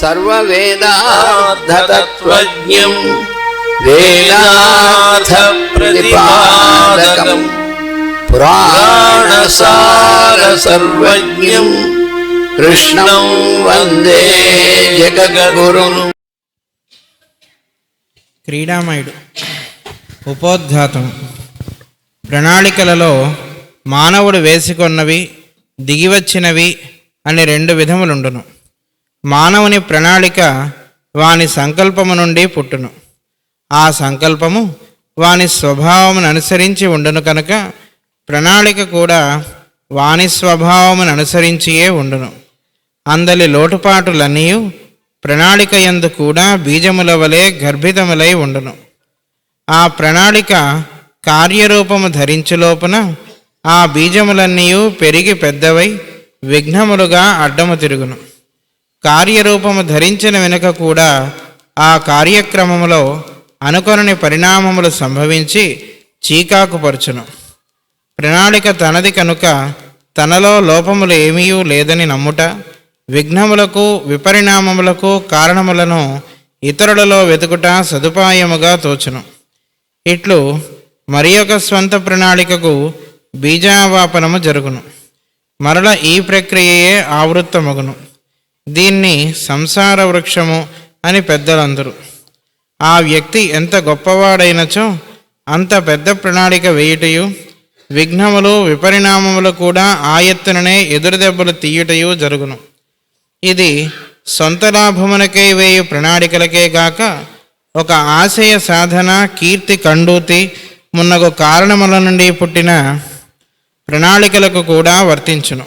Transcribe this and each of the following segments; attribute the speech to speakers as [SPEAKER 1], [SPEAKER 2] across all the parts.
[SPEAKER 1] సర్వవేదార్థతత్వజ్ఞం వేదార్థ ప్రతిపాదకం పురాణసార సర్వజ్ఞం కృష్ణం వందే జగద్గురుం.
[SPEAKER 2] క్రీడామయుడు. ఉపోద్ఘాతం. ప్రణాళికలలో మానవుడు వేసుకొన్నవి దిగివచ్చినవి అని రెండు విధములుండును. మానవుని ప్రణాళిక వాని సంకల్పము నుండి పుట్టును. ఆ సంకల్పము వాని స్వభావమును అనుసరించి ఉండును కనుక ప్రణాళిక కూడా వాని స్వభావమును అనుసరించియే ఉండును. అందలి లోటుపాటులన్నీ ప్రణాళిక యందు కూడా బీజముల వలె గర్భితములై ఉండును. ఆ ప్రణాళిక కార్యరూపము ధరించులోపున ఆ బీజములన్నీ పెరిగి పెద్దవై విఘ్నములుగా అడ్డము తిరుగును. కార్యరూపము ధరించిన వెనుక కూడా ఆ కార్యక్రమములో అనుకొనని పరిణామములు సంభవించి చీకాకుపరచును. ప్రణాళిక తనది కనుక తనలో లోపములు ఏమీ లేదని నమ్ముట, విఘ్నములకు విపరిణామములకు కారణములను ఇతరులలో వెతుకుట సదుపాయముగా తోచును. ఇట్లు మరి ఒక స్వంత ప్రణాళికకు బీజావాపనము జరుగును. మరల ఈ ప్రక్రియయే ఆవృత్తమగును. దీన్ని సంసార వృక్షము అని పెద్దలందరూ. ఆ వ్యక్తి ఎంత గొప్పవాడైనచో అంత పెద్ద ప్రణాళిక వేయుటయు, విఘ్నములు విపరిణామములు కూడా ఆయత్తుననే ఎదురుదెబ్బలు తీయుటయు జరుగును. ఇది సొంత లాభమునకై వేయు ప్రణాళికలకే గాక ఒక ఆశయ సాధన, కీర్తి కండూతి మున్నగు కారణముల నుండి పుట్టిన ప్రణాళికలకు కూడా వర్తించును.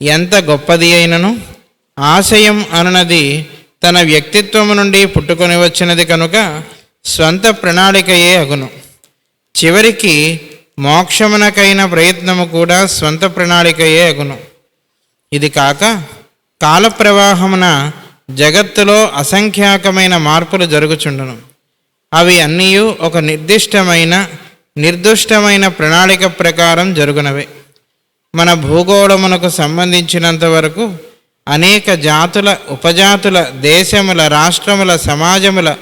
[SPEAKER 2] ఎంత గొప్పది అయినను ఆశయం అనునది తన వ్యక్తిత్వము నుండి పుట్టుకొని వచ్చినది కనుక స్వంత ప్రణాళికయే అగును. చివరికి మోక్షమునకైన ప్రయత్నము కూడా స్వంత ప్రణాళికయే అగును. ఇది కాక కాలప్రవాహమున జగత్తులో అసంఖ్యాకమైన మార్పులు జరుగుచుండును. అవి అన్నీ ఒక నిర్దిష్టమైన ప్రణాళిక ప్రకారం జరుగునవే. మన భూగోళమునకు సంబంధించినంత వరకు అనేక జాతుల, ఉపజాతుల, దేశముల, రాష్ట్రముల, సమాజముల,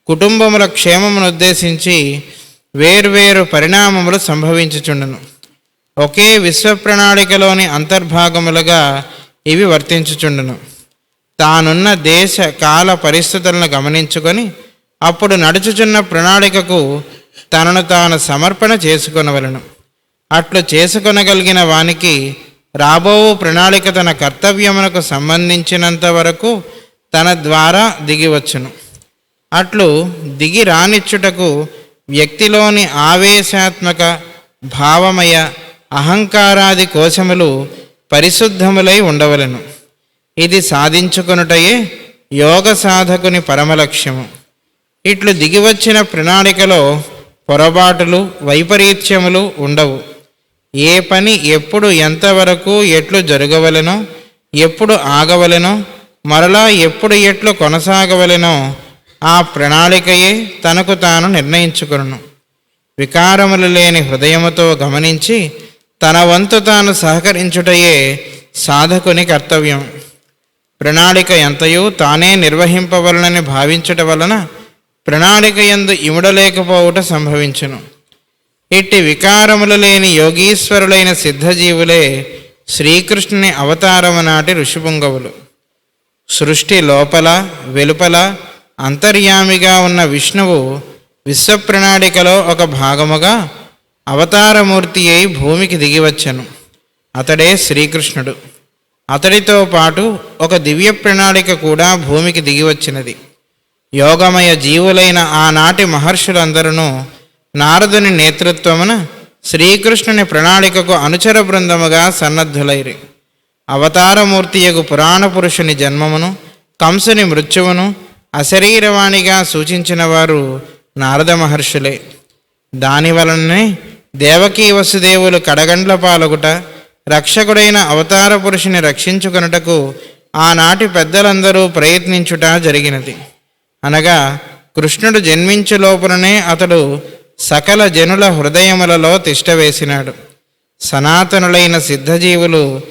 [SPEAKER 2] కుటుంబముల క్షేమమును ఉద్దేశించి వేర్వేరు పరిణామములు సంభవించుచుండును. ఒకే విశ్వ ప్రణాళికలోని అంతర్భాగములుగా ఇవి వర్తించుచుండును. తానున్న దేశ కాల పరిస్థితులను గమనించుకొని అప్పుడు నడుచుచున్న ప్రణాళికకు తనను తాను సమర్పణ చేసుకొనవలను. అట్లు చేసుకొనగలిగిన వానికి రాబోవు ప్రణాళిక తన కర్తవ్యమునకు సంబంధించినంత వరకు తన ద్వారా దిగివచ్చును. అట్లు దిగి రానిచ్చుటకు వ్యక్తిలోని ఆవేశాత్మక, భావమయ, అహంకారాది కోశములు పరిశుద్ధములై ఉండవలను. ఇది సాధించుకొనుటయే యోగ సాధకుని పరమలక్ష్యము. ఇట్లు దిగివచ్చిన ప్రణాళికలో పొరపాటులు, వైపరీత్యములు ఉండవు. ఏ పని ఎప్పుడు, ఎంతవరకు, ఎట్లు జరగవలెనో, ఎప్పుడు ఆగవలెనో, మరలా ఎప్పుడు ఎట్లు కొనసాగవలెనో ఆ ప్రణాళికయే తనకు తాను నిర్ణయించుకొనును. వికారములు లేని హృదయముతో గమనించి తన వంతు తాను సహకరించుటయే సాధకుని కర్తవ్యం. ప్రణాళిక ఎంతయో తానే నిర్వహింపవలనని భావించుట వలన ప్రణాళిక యందు ఇముడలేకపోవుట సంభవించును. ఇట్టి వికారములు లేని యోగీశ్వరులైన సిద్ధజీవులే శ్రీకృష్ణుని అవతారము నాటి ఋషిపుంగవులు. సృష్టి లోపల వెలుపల అంతర్యామిగా ఉన్న విష్ణువు విశ్వప్రణాళికలో ఒక భాగముగా అవతారమూర్తి అయి భూమికి దిగివచ్చెను. అతడే శ్రీకృష్ణుడు. అతడితో పాటు ఒక దివ్య ప్రణాళిక కూడా భూమికి దిగివచ్చినది. యోగమయ జీవులైన ఆనాటి మహర్షులందరూ నారదుని నేతృత్వమున శ్రీకృష్ణుని ప్రణాళికకు అనుచర బృందముగా సన్నద్ధులైరి. అవతారమూర్తియగు పురాణ పురుషుని జన్మమును, కంసుని మృత్యువును అశరీరవాణిగా సూచించిన వారు నారద మహర్షులే. దానివలనే దేవకీ వసుదేవులు కడగండ్ల పాలగుట, రక్షకుడైన అవతార పురుషుని రక్షించుకొనుటకు ఆనాటి పెద్దలందరూ ప్రయత్నించుట జరిగినది. అనగా కృష్ణుడు జన్మించు లోపుననే అతడు సకల జనుల హృదయములలో తిష్టవేసినాడు. సనాతనులైన సిద్ధజీవులు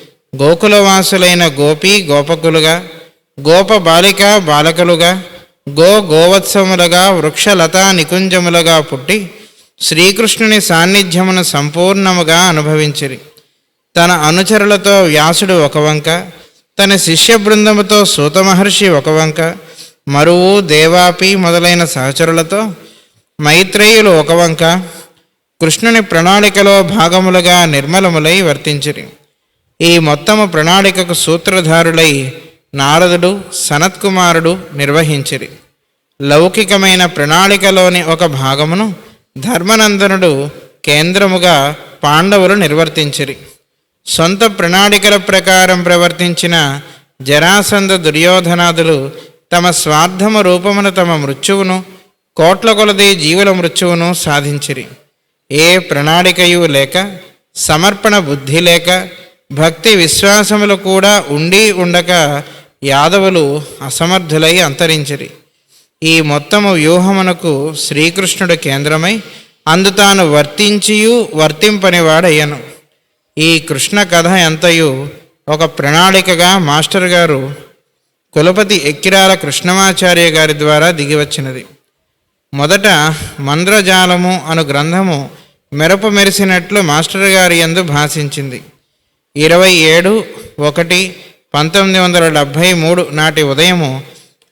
[SPEAKER 2] గోకులవాసులైన గోపీ గోపకులుగా, గోప బాలిక బాలకులుగా, గోవత్సములుగా, వృక్షలతా నికుంజములుగా పుట్టి శ్రీకృష్ణుని సాన్నిధ్యమును సంపూర్ణముగా అనుభవించిరి. తన అనుచరులతో వ్యాసుడు ఒక వంక, తన శిష్య బృందముతో సూత మహర్షి ఒక వంక, మరువు, దేవాపి మొదలైన సహచరులతో మైత్రేయులు ఒక వంక కృష్ణుని ప్రణాళికలో భాగములుగా నిర్మలములై వర్తించిరి. ఈ మొత్తము ప్రణాళికకు సూత్రధారులై నారదుడు, సనత్కుమారుడు నిర్వహించిరి. లౌకికమైన ప్రణాళికలోని ఒక భాగమును ధర్మనందనుడు కేంద్రముగా పాండవులు నిర్వర్తించిరి. సొంత ప్రణాళికల ప్రకారం ప్రవర్తించిన జరాసంధ, దుర్యోధనాదులు తమ స్వార్థము రూపమున తమ మృత్యువును, కోట్ల కొలది జీవుల మృత్యువును సాధించిరి. ఏ ప్రణాళికయు లేక, సమర్పణ బుద్ధి లేక, భక్తి విశ్వాసములు కూడా ఉండి ఉండక యాదవులు అసమర్థులై అంతరించిరి. ఈ మొత్తము వ్యూహమునకు శ్రీకృష్ణుడు కేంద్రమై అందు తాను వర్తించియు వర్తింపనివాడయ్యను. ఈ కృష్ణ కథ ఎంతయు ఒక ప్రణాళికగా మాస్టర్ గారు కులపతి ఎక్కిరాల కృష్ణమాచార్య గారి ద్వారా దిగివచ్చినది. మొదట మంద్రజాలము అను గ్రంథము మెరుపు మెరిసినట్లు మాస్టర్ గారి యందు భాషించింది. 27/1/1973 నాటి ఉదయము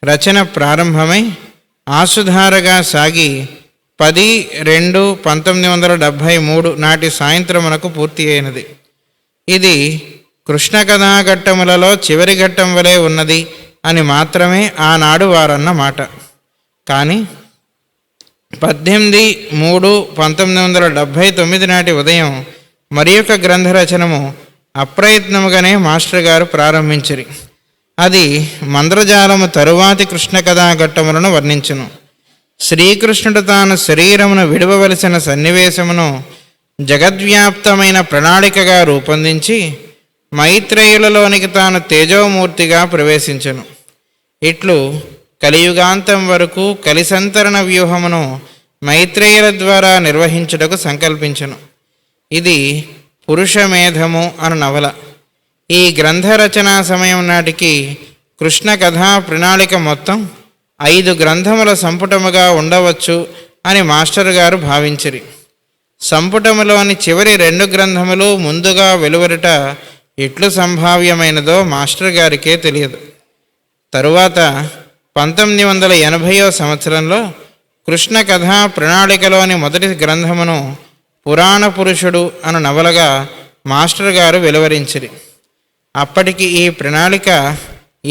[SPEAKER 2] రచన ప్రారంభమై ఆసుధారగా సాగి 10/2/1973 నాటి సాయంత్రమునకు పూర్తి అయినది. ఇది కృష్ణ కథాఘట్టములలో చివరి ఘట్టం వలె ఉన్నది అని మాత్రమే ఆనాడు వారన్న మాట. కానీ 18/3/1979 నాటి ఉదయం మరి యొక్క గ్రంథరచనము అప్రయత్నముగానే మాస్టర్ గారు ప్రారంభించిరి. అది మంద్రజాలము తరువాతి కృష్ణ కథాఘట్టములను వర్ణించును. శ్రీకృష్ణుడు తాను శరీరమును విడవవలసిన సన్నివేశమును జగద్వ్యాప్తమైన ప్రణాళికగా రూపొందించి మైత్రేయులలోనికి తాను తేజోమూర్తిగా ప్రవేశించెను. ఇట్లు కలియుగాంతం వరకు కలిసంతరణ వ్యూహమును మైత్రేయుల ద్వారా నిర్వహించుటకు సంకల్పించెను. ఇది పురుషమేధము అను నవల. ఈ గ్రంథ రచనా సమయం నాటికి కృష్ణ కథా ప్రణాళిక మొత్తం 5 గ్రంథముల సంపుటముగా ఉండవచ్చు అని మాస్టర్ గారు భావించిరి. సంపుటములోని చివరి 2 గ్రంథములు ముందుగా వెలువరుట ఎట్లు సంభావ్యమైనదో మాస్టర్ గారికే తెలియదు. తరువాత 1980వ సంవత్సరంలో కృష్ణ కథా ప్రణాళికలోని మొదటి గ్రంథమును పురాణ పురుషుడు అను నవలగా మాస్టర్ గారు వెలువరించిరి. అప్పటికి ఈ ప్రణాళిక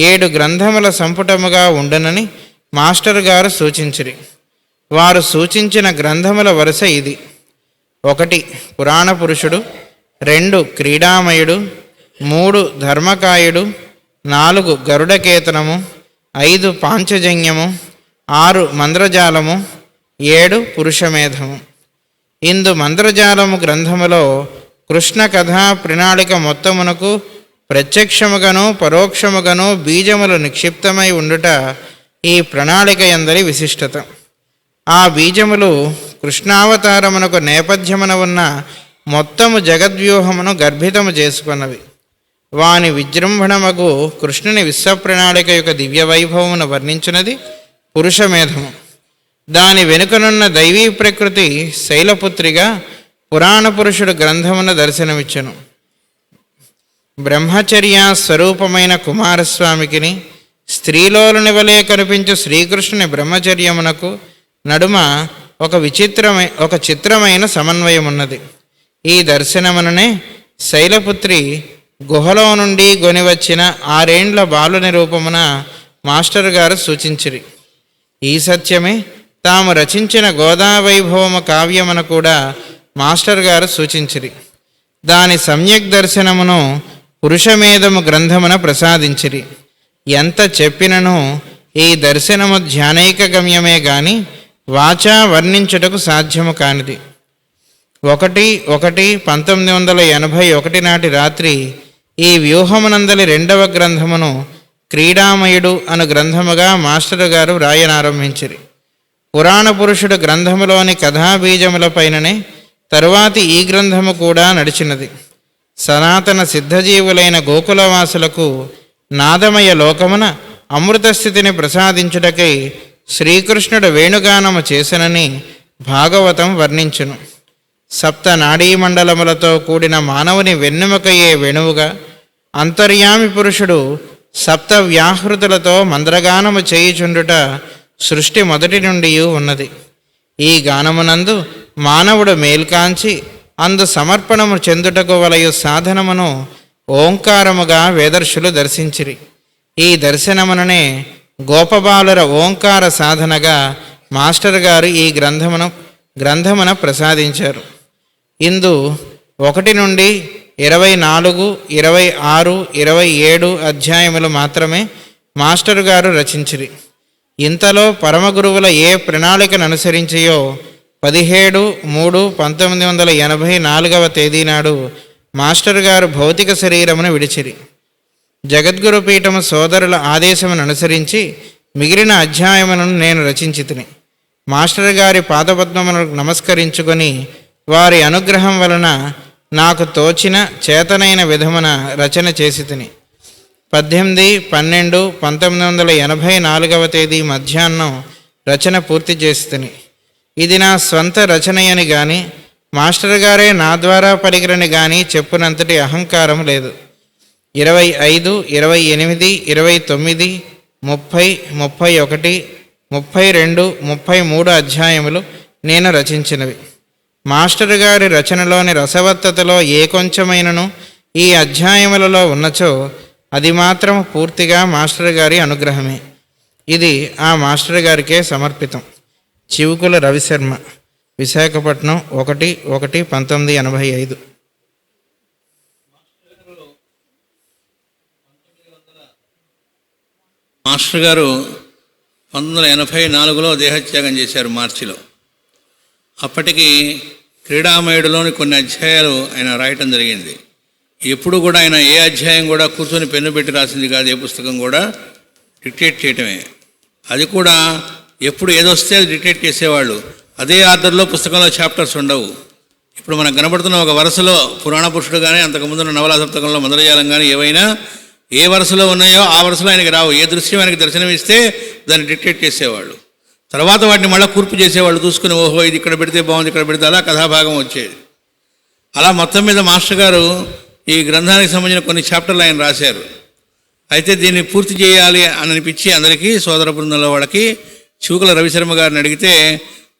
[SPEAKER 2] 7 గ్రంథముల సంపుటముగా ఉండనని మాస్టర్ గారు సూచించిరి. వారు సూచించిన గ్రంథముల వరుస ఇది: 1 పురాణ పురుషుడు, 2 క్రీడామయుడు, 3 ధర్మకాయుడు, 4 గరుడకేతనము, 5 పాంచజన్యము, 6 మంద్రజాలము, 7 పురుషమేధము. ఇందు మంద్రజాలము గ్రంథములో కృష్ణ కథా ప్రణాళిక మొత్తమునకు ప్రత్యక్షముగాను పరోక్షముగాను బీజములు నిక్షిప్తమై ఉండుట ఈ ప్రణాళిక యందలి విశిష్టత. ఆ బీజములు కృష్ణావతారమునకు నేపథ్యమున ఉన్న మొత్తము జగద్వ్యూహమును గర్భితము చేసుకున్నవి. వాని విజృంభణమగు కృష్ణుని విశ్వప్రణాళిక యొక్క దివ్య వైభవమును వర్ణించినది పురుషమేధము. దాని వెనుకనున్న దైవీ ప్రకృతి శైలపుత్రిగా పురాణ పురుషుడు గ్రంథమున దర్శనమిచ్చెను. బ్రహ్మచర్య స్వరూపమైన కుమారస్వామికిని స్త్రీలోలుని వలె కనిపించు శ్రీకృష్ణుని బ్రహ్మచర్యమునకు నడుమ ఒక చిత్రమైన సమన్వయమున్నది. ఈ దర్శనముననే శైలపుత్రి గుహలో నుండి గొనివచ్చిన 6 ఏండ్ల బాలుని రూపమున మాస్టర్ గారు సూచించిరి. ఈ సత్యమే తాము రచించిన గోదావైభవము కావ్యమున కూడా మాస్టర్ గారు సూచించిరి. దాని సమ్యక్ దర్శనమును పురుషమేధము గ్రంథమున ప్రసాదించిరి. ఎంత చెప్పినను ఈ దర్శనము ధ్యానైక గమ్యమే గాని వాచా వర్ణించుటకు సాధ్యము కానిది. 1/1/1981 నాటి రాత్రి ఈ వ్యూహమునందలి 2వ గ్రంథమును క్రీడామయుడు అను గ్రంథముగా మాస్టర్ గారు వ్రాయనారంభించిరి. పురాణ పురుషుడు గ్రంథములోని కథాబీజములపైననే తరువాతి ఈ గ్రంథము కూడా నడిచినది. సనాతన సిద్ధజీవులైన గోకులవాసులకు నాదమయ లోకమున అమృత స్థితిని ప్రసాదించుటకై శ్రీకృష్ణుడు వేణుగానము చేసనని భాగవతం వర్ణించును. సప్త నాడీమండలములతో కూడిన మానవుని వెన్నెముకయే వేణువుగా అంతర్యామి పురుషుడు సప్త వ్యాహృతులతో మంద్రగానము చేయుచుండుట సృష్టి మొదటి నుండి ఉన్నది. ఈ గానమునందు మానవుడు మేల్కాంచి అందు సమర్పణము చెందుటకు వలయు సాధనమును ఓంకారముగా వేదర్శులు దర్శించిరి. ఈ దర్శనముననే గోపబాలుర ఓంకార సాధనగా మాస్టర్ గారు ఈ గ్రంథమున ప్రసాదించారు. ఇందు 1 నుండి 24, 26, 27 అధ్యాయములు మాత్రమే మాస్టర్ గారు రచించిరి. ఇంతలో పరమగురువుల ఏ ప్రణాళికను అనుసరించియో 17/3/1984 తేదీ నాడు మాస్టర్ గారు భౌతిక శరీరమును విడిచిరి. జగద్గురు పీఠము సోదరుల ఆదేశమును అనుసరించి మిగిలిన అధ్యాయములను నేను రచించితిని. మాస్టర్ గారి పాదపద్మములకు నమస్కరించుకొని వారి అనుగ్రహం వలన నాకు తోచిన చేతనైన విధమున రచన చేసి తిని 18/12/1984 తేదీ మధ్యాహ్నం రచన పూర్తి చేసి తిని. ఇది నా స్వంత రచనయని గాని మాస్టర్ గారే నా ద్వారా పలికిరని గాని చెప్పునంతటి అహంకారం లేదు. 25, 28, 29, 30, 31, 32, 33 అధ్యాయములు నేను రచించినవి. మాస్టర్ గారి రచనలోని రసవత్తతలో ఏ కొంచెమైనను ఈ అధ్యాయములలో ఉన్నచో అది మాత్రం పూర్తిగా మాస్టర్ గారి అనుగ్రహమే. ఇది ఆ మాస్టర్ గారికే సమర్పితం. చివుకుల రవిశర్మ, విశాఖపట్నం, 1/1/1985.
[SPEAKER 3] మాస్టర్ గారు 1984లో దేహత్యాగం చేశారు, మార్చిలో. అప్పటికి క్రీడామయుడులోని కొన్ని అధ్యాయాలు ఆయన రాయటం జరిగింది. ఎప్పుడు కూడా ఆయన ఏ అధ్యాయం కూడా కూర్చొని పెన్ను పెట్టి రాసింది కాదు, ఏ పుస్తకం కూడా డిక్టేట్ చేయటమే. అది కూడా ఎప్పుడు ఏదొస్తే అది డిక్టేట్ చేసేవాళ్ళు. అదే ఆర్డర్లో పుస్తకంలో చాప్టర్స్ ఉండవు. ఇప్పుడు మనకు కనబడుతున్న ఒక వరుసలో పురాణ పురుషుడు కానీ అంతకుముందున్న నవలా సప్తకంలో మందరజాలం కానీ ఏవైనా ఏ వరుసలో ఉన్నాయో ఆ వరుసలో ఆయనకి రావు. ఏ దృశ్యం ఆయనకి దర్శనమిస్తే దాన్ని డిక్టేట్ చేసేవాళ్ళు. తర్వాత వాటిని మళ్ళీ కూర్పు చేసేవాళ్ళు, చూసుకుని ఓహో ఇది ఇక్కడ పెడితే బాగుంది, ఇక్కడ పెడితే అలా కథాభాగం వచ్చేది. అలా మొత్తం మీద మాస్టర్ గారు ఈ గ్రంథానికి సంబంధించిన కొన్ని చాప్టర్లు ఆయన రాశారు. అయితే దీన్ని పూర్తి చేయాలి అని అనిపించి అందరికీ సోదర బృందంలో వాళ్ళకి చివుకుల రవిశర్మ గారిని అడిగితే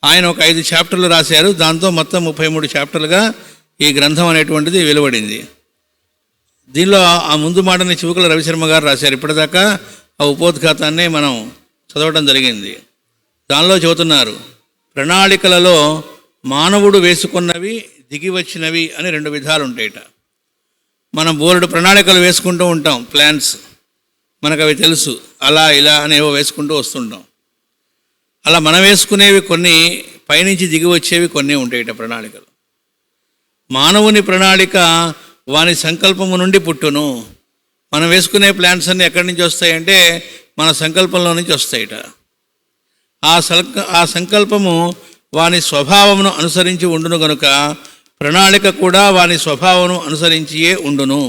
[SPEAKER 3] ఆయన ఒక 5 చాప్టర్లు రాశారు. దాంతో మొత్తం 33 చాప్టర్లుగా ఈ గ్రంథం అనేటువంటిది వెలువడింది. దీనిలో ఆ ముందు మాటని చివుకుల రవిశర్మ గారు రాశారు. ఇప్పటిదాకా ఆ ఉపోద్ఘాతాన్ని మనం చదవటం జరిగింది. దానిలో చెబుతున్నారు, ప్రణాళికలలో మానవుడు వేసుకున్నవి దిగి వచ్చినవి అని 2 విధాలు ఉంటాయిట. మనం బోలెడు ప్రణాళికలు వేసుకుంటూ ఉంటాం, ప్లాన్స్, మనకు అవి తెలుసు, అలా ఇలా అనేవో వేసుకుంటూ వస్తుంటాం. అలా మనం వేసుకునేవి కొన్ని, పైనుంచి దిగి వచ్చేవి కొన్ని ఉంటాయిట ప్రణాళికలు. మానవుని ప్రణాళిక వాని సంకల్పము నుండి పుట్టును. మనం వేసుకునే ప్లాన్స్ అన్నీ ఎక్కడి నుంచి వస్తాయంటే మన సంకల్పంలో నుంచి వస్తాయిట. ఆ సంకల్పము వాని స్వభావమును అనుసరించి ఉండును గనుక ప్రణాళిక కూడా వాని స్వభావమును అనుసరించియే ఉండును.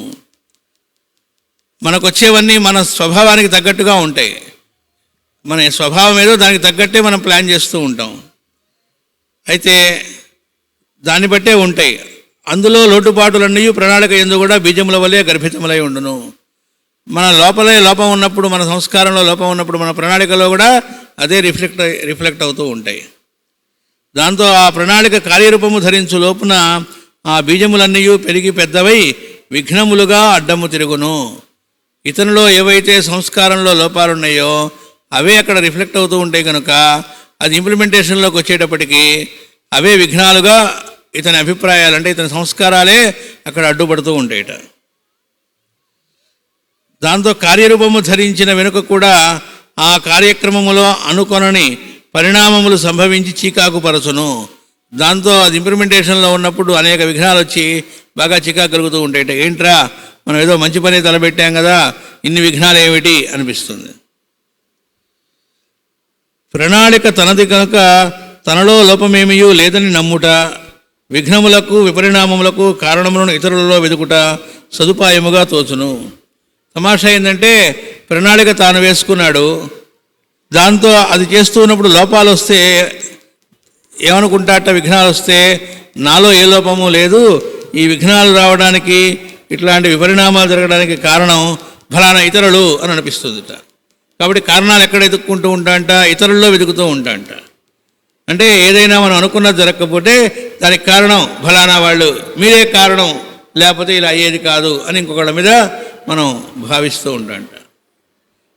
[SPEAKER 3] మనకొచ్చేవన్నీ మన స్వభావానికి తగ్గట్టుగా ఉంటాయి. మన స్వభావం ఏదో దానికి తగ్గట్టే మనం ప్లాన్ చేస్తూ ఉంటాం. అయితే దాన్ని బట్టే ఉంటాయి. అందులో లోటుపాటులన్నీ ప్రణాళిక ఎందు కూడా బీజముల వలె గర్భితములై ఉండును. మన లోపలే లోపం ఉన్నప్పుడు, మన సంస్కారంలో లోపం ఉన్నప్పుడు మన ప్రణాళికలో కూడా అదే రిఫ్లెక్ట్ అవుతూ ఉంటాయి. దాంతో ఆ ప్రణాళిక కార్యరూపము ధరించు లోపున ఆ బీజములన్నీ పెరిగి పెద్దవై విఘ్నములుగా అడ్డము తిరుగును. ఇతనిలో ఏవైతే సంస్కారంలో లోపాలున్నాయో అవే అక్కడ రిఫ్లెక్ట్ అవుతూ ఉంటాయి కనుక అది ఇంప్లిమెంటేషన్లోకి వచ్చేటప్పటికి అవే విఘ్నాలుగా ఇతని అభిప్రాయాలంటే ఇతని సంస్కారాలే అక్కడ అడ్డుపడుతూ ఉంటాయట. దాంతో కార్యరూపము ధరించిన వెనుక కూడా ఆ కార్యక్రమములో అనుకొనని పరిణామములు సంభవించి చీకాకు పరచును. దాంతో అది ఇంప్లిమెంటేషన్లో ఉన్నప్పుడు అనేక విఘ్నాలు వచ్చి బాగా చికాకు కలుగుతూ ఉంటాయట. ఏంట్రా మనం ఏదో మంచి పని తలబెట్టాం కదా, ఇన్ని విఘ్నాలు ఏమిటి అనిపిస్తుంది. ప్రణాళిక తనది కనుక తనలో లోపమేమియూ లేదని నమ్ముట, విఘ్నములకు విపరిణామములకు కారణములను ఇతరులలో వెదుకుట సదుపాయముగా తోచును. తమాషా ఏంటంటే ప్రణాళిక తాను వేసుకున్నాడు, దాంతో అది చేస్తూ ఉన్నప్పుడు లోపాలు వస్తే ఏమనుకుంటాట, విఘ్నాలు వస్తే నాలో ఏ లోపము లేదు, ఈ విఘ్నాలు రావడానికి ఇట్లాంటి విపరిణామాలు జరగడానికి కారణం ఫలానా ఇతరులు అని అనిపిస్తుందిట. కాబట్టి కారణాలు ఎక్కడ వెతుక్కుంటూ ఉంటాంట, ఇతరుల్లో వెతుకుతూ ఉంటాంట. అంటే ఏదైనా మనం అనుకున్నది జరగకపోతే దానికి కారణం ఫలానా వాళ్ళు, మీరే కారణం, లేకపోతే ఇలా అయ్యేది కాదు అని ఇంకొకళ్ళ మీద మనం భావిస్తూ ఉంటాంట.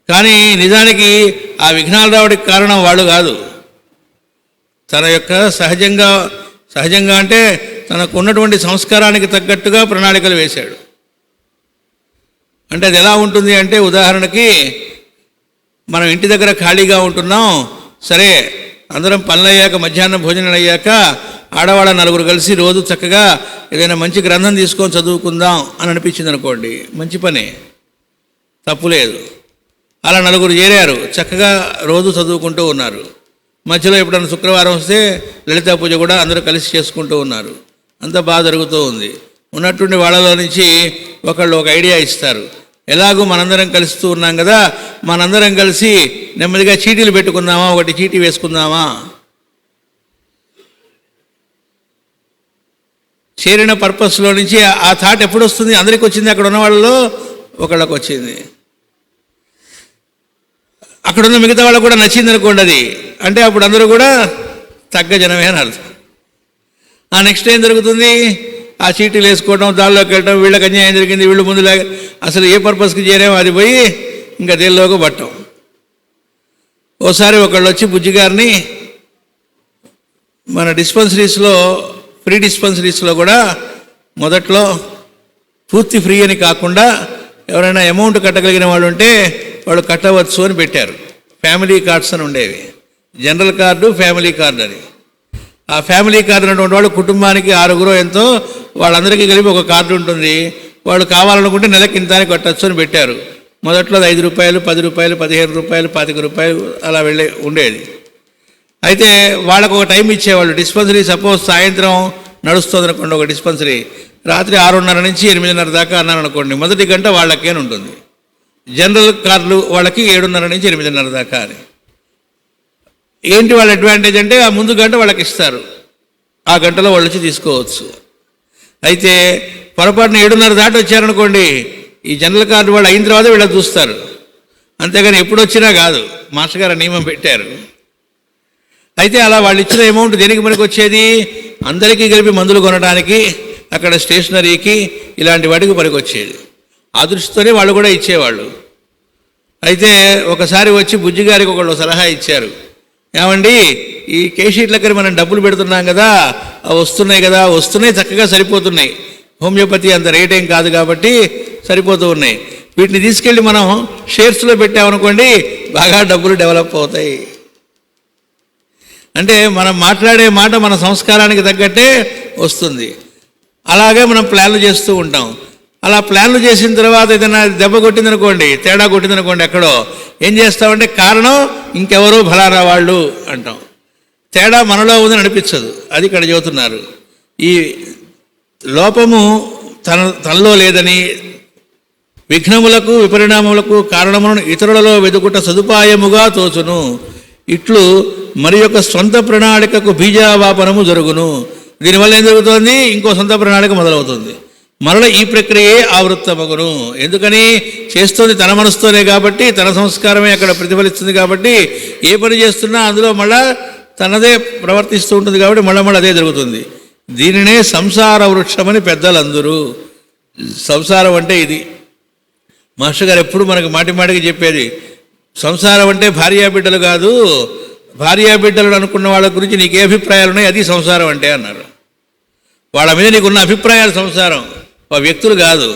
[SPEAKER 3] కానీ నిజానికి ఆ విఘ్నాలు రావడానికి కారణం వాళ్ళు కాదు, తన యొక్క సహజంగా అంటే తనకు ఉన్నటువంటి సంస్కారానికి తగ్గట్టుగా ప్రణాళికలు వేశాడు. అంటే అది ఎలా ఉంటుంది అంటే, ఉదాహరణకి మనం ఇంటి దగ్గర ఖాళీగా ఉంటున్నాం, సరే అందరం పనులయ్యాక మధ్యాహ్నం భోజనం అయ్యాక ఆడవాళ్ళ నలుగురు కలిసి రోజు చక్కగా ఏదైనా మంచి గ్రంథం తీసుకొని చదువుకుందాం అని అనిపించింది అనుకోండి, మంచి పనే, తప్పులేదు. అలా నలుగురు చేరారు, చక్కగా రోజు చదువుకుంటూ ఉన్నారు. మధ్యలో ఎప్పుడన్నా శుక్రవారం వస్తే లలితా పూజ కూడా అందరూ కలిసి చేసుకుంటూ ఉన్నారు, అంతా బాగా జరుగుతూ ఉంది. ఉన్నట్టుండి వాళ్ళలో నుంచి ఒకళ్ళు ఒక ఐడియా ఇస్తారు, ఎలాగూ మనందరం కలుస్తూ ఉన్నాం కదా, మనందరం కలిసి నెమ్మదిగా చీటీలు పెట్టుకుందామా, ఒకటి చీటీ వేసుకుందామా. చేరిన పర్పస్లో నుంచి ఆ థాట్ ఎప్పుడు వస్తుంది, అందరికి వచ్చింది, అక్కడ ఉన్న వాళ్ళలో ఒకళ్ళకి వచ్చింది, అక్కడున్న మిగతా వాళ్ళకు కూడా నచ్చింది అనుకోండి. అది అంటే అప్పుడు అందరూ కూడా తగ్గ జనమే అని అర్థం. ఆ నెక్స్ట్ ఏం జరుగుతుంది, ఆ చీటీలు వేసుకోవడం, దానిలోకి వెళ్ళడం, వీళ్ళకి అన్యాయం జరిగింది, వీళ్ళు ముందులాగా అసలు ఏ పర్పస్కి చేరామో అది పోయి ఇంకా దేనిలోకి పట్టం. ఓసారి ఒకళ్ళు వచ్చి బుజ్జిగారిని మన డిస్పెన్సరీస్లో, ఫ్రీ డిస్పెన్సరీస్లో కూడా మొదట్లో పూర్తి ఫ్రీ అని కాకుండా ఎవరైనా అమౌంట్ కట్టగలిగిన వాళ్ళు ఉంటే వాళ్ళు కట్టవచ్చు అని పెట్టారు. ఫ్యామిలీ కార్డ్స్ అని ఉండేవి, జనరల్ కార్డు, ఫ్యామిలీ కార్డు అని. ఆ ఫ్యామిలీ కార్డు అన్నటువంటి వాళ్ళు కుటుంబానికి 6గురో ఎంతో, వాళ్ళందరికీ కలిపి ఒక కార్డు ఉంటుంది, వాళ్ళు కావాలనుకుంటే నెలకి ఇంతానికి కట్టచ్చు అని పెట్టారు. మొదట్లో 5 రూపాయలు, 10 రూపాయలు, 15 రూపాయలు, 25 రూపాయలు అలా ఉండేది. అయితే వాళ్ళకు ఒక టైం ఇచ్చేవాళ్ళు. డిస్పెన్సరీ సపోజ్ సాయంత్రం నడుస్తుంది అనుకోండి, ఒక డిస్పెన్సరీ రాత్రి 6:30 నుంచి 8:30 దాకా అన్నారు అనుకోండి, మొదటి గంట వాళ్ళకేని ఉంటుంది. జనరల్ కార్డులు వాళ్ళకి 7:30 నుంచి 8:30 దాకా అని. ఏంటి వాళ్ళ అడ్వాంటేజ్ అంటే, ఆ ముందు గంట వాళ్ళకి ఇస్తారు, ఆ గంటలో వాళ్ళు వచ్చి తీసుకోవచ్చు. అయితే పొరపాటున 7:30 దాటి వచ్చారనుకోండి, ఈ జనరల్ కార్డు వాళ్ళు అయిన తర్వాత వీళ్ళకి చూస్తారు, అంతేగాని ఎప్పుడు వచ్చినా కాదు. మాస్టర్ గారు నియమం పెట్టారు. అయితే అలా వాళ్ళు ఇచ్చిన అమౌంట్ దేనికి మనకు వచ్చేది, అందరికీ కలిపి మందులు కొనడానికి, అక్కడ స్టేషనరీకి, ఇలాంటి వాటికి పనికి వచ్చేది. ఆ దృష్టితోనే వాళ్ళు కూడా ఇచ్చేవాళ్ళు. అయితే ఒకసారి వచ్చి బుజ్జిగారికి ఒకళ్ళు సలహా ఇచ్చారు, ఏమండి ఈ కేషీట్ల దగ్గర మనం డబ్బులు పెడుతున్నాం కదా, అవి వస్తున్నాయి కదా, వస్తున్నాయి, చక్కగా సరిపోతున్నాయి, హోమియోపతి అంత రేట్ ఏం కాదు కాబట్టి సరిపోతూ ఉన్నాయి, వీటిని తీసుకెళ్ళి మనం షేర్స్లో పెట్టామనుకోండి బాగా డబ్బులు డెవలప్ అవుతాయి. అంటే మనం మాట్లాడే మాట మన సంస్కారానికి తగ్గట్టే వస్తుంది. అలాగే మనం ప్లాన్లు చేస్తూ ఉంటాం. అలా ప్లాన్లు చేసిన తర్వాత ఏదైనా దెబ్బ కొట్టిందనుకోండి, తేడా కొట్టిందనుకోండి, ఎక్కడో ఏం చేస్తామంటే కారణం ఇంకెవరో ఫలానా వాళ్ళు అంటాం. తేడా మనలో ఉందని అనిపించదు, అది ఇక్కడ చెబుతున్నారు. ఈ లోపము తనలో లేదని, విఘ్నములకు విపరిణామములకు కారణములను ఇతరులలో వెదుకుట సదుపాయముగా తోచును, ఇట్లు మరి యొక్క స్వంత ప్రణాళికకు బీజావాపనము జరుగును. దీనివల్ల ఏం జరుగుతుంది, ఇంకో సొంత ప్రణాళిక మొదలవుతుంది. మరల ఈ ప్రక్రియే ఆవృత్తమగును. ఎందుకని, చేస్తుంది తన మనసుతోనే కాబట్టి, తన సంస్కారమే అక్కడ ప్రతిఫలిస్తుంది కాబట్టి, ఏ పని చేస్తున్నా అందులో మళ్ళా తనదే ప్రవర్తిస్తూ ఉంటుంది కాబట్టి మళ్ళీ అదే జరుగుతుంది. దీనినే సంసార వృక్షమని పెద్దలందరూ. సంసారం అంటే ఇది. మాస్టర్ గారు ఎప్పుడు మనకు మాటికి చెప్పేది, సంసారం అంటే భార్యాబిడ్డలు కాదు, భార్యాబిడ్డలు అనుకున్న వాళ్ళ గురించి నీకు ఏ అభిప్రాయాలు ఉన్నాయి, అది సంసారం అంటే అన్నారు. వాళ్ళ మీద నీకున్న అభిప్రాయాలు సంసారం, వ్యక్తులు కాదు.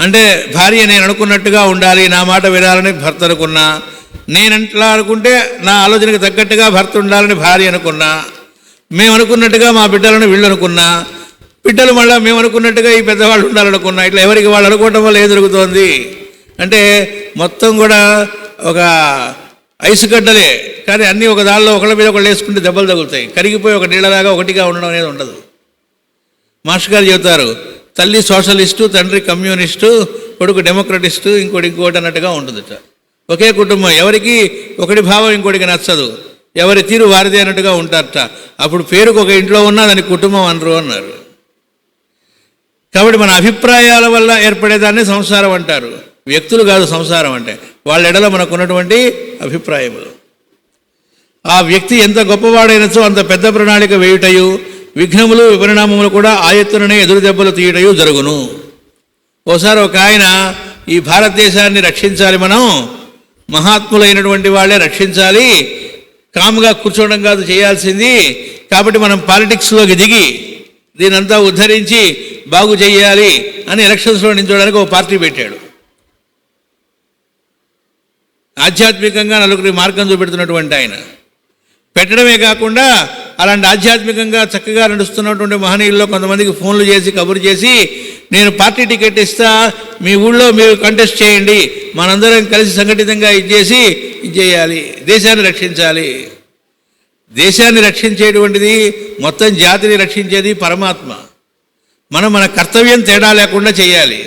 [SPEAKER 3] అంటే భార్య నేను అనుకున్నట్టుగా ఉండాలి, నా మాట వినాలని భర్త అనుకున్నా, నేనంట్లా అనుకుంటే నా ఆలోచనకు తగ్గట్టుగా భర్త ఉండాలని భార్య అనుకున్నా, మేము అనుకున్నట్టుగా మా బిడ్డలను వీళ్ళు అనుకున్నా, బిడ్డలు మళ్ళీ మేము అనుకున్నట్టుగా ఈ పెద్దవాళ్ళు ఉండాలనుకున్నా, ఇట్లా ఎవరికి వాళ్ళు అనుకోవటం వల్ల ఏం జరుగుతోంది అంటే మొత్తం కూడా ఒక ఐసు గడ్డలే, కానీ అన్నీ ఒక దానిలో ఒకళ్ళ మీద ఒకళ్ళు వేసుకుంటే దెబ్బలు తగులుతాయి, కరిగిపోయి ఒక నీళ్ళలాగా ఒకటిగా ఉండడం అనేది ఉండదు. మాస్టర్ గారు చెబుతారు, తల్లి సోషలిస్టు, తండ్రి కమ్యూనిస్టు, కొడుకు డెమోక్రటిస్టు, ఇంకోటి అన్నట్టుగా ఉంటుందట. ఒకే కుటుంబం, ఎవరికి ఒకటి భావం ఇంకోటికి నచ్చదు, ఎవరి తీరు వారిదే అన్నట్టుగా ఉంటారట. అప్పుడు పేరుకు ఒక ఇంట్లో ఉన్నా దానికి కుటుంబం అనరు అన్నారు. కాబట్టి మన అభిప్రాయాల వల్ల ఏర్పడేదాన్ని సంసారం అంటారు. వ్యక్తులు కాదు సంసారం అంటే, వాళ్ళ ఎడల మనకున్నటువంటి అభిప్రాయములు. ఆ వ్యక్తి ఎంత గొప్పవాడైనచో అంత పెద్ద ప్రణాళిక వేయుటయు, విఘ్నములు విపరిణామములు కూడా ఆయత్తుననే ఎదురు దెబ్బలు తీయటయు జరుగును. ఓసారి ఒక ఆయన ఈ భారతదేశాన్ని రక్షించాలి, మనం మహాత్ములైనటువంటి వాళ్ళే రక్షించాలి, కామ్గా కూర్చోవడం కాదు చేయాల్సింది, కాబట్టి మనం పాలిటిక్స్లోకి దిగి దీనంతా ఉద్ధరించి బాగు చేయాలి అని ఎలక్షన్స్లో నించోడానికి ఒక పార్టీ పెట్టాడు. ఆధ్యాత్మికంగా నలుగురి మార్గం చూపెడుతున్నటువంటి ఆయన పెట్టడమే కాకుండా అలాంటి ఆధ్యాత్మికంగా చక్కగా నడుస్తున్నటువంటి మహనీయుల్లో కొంతమందికి ఫోన్లు చేసి కబురు చేసి, నేను పార్టీ టికెట్ ఇస్తా, మీ ఊళ్ళో మీరు కంటెస్ట్ చేయండి, మనందరం కలిసి సంఘటితంగా ఇది చేయాలి, దేశాన్ని రక్షించాలి. దేశాన్ని రక్షించేటువంటిది, మొత్తం జాతిని రక్షించేది పరమాత్మ. మనం మన కర్తవ్యం తేడా లేకుండా చేయాలి.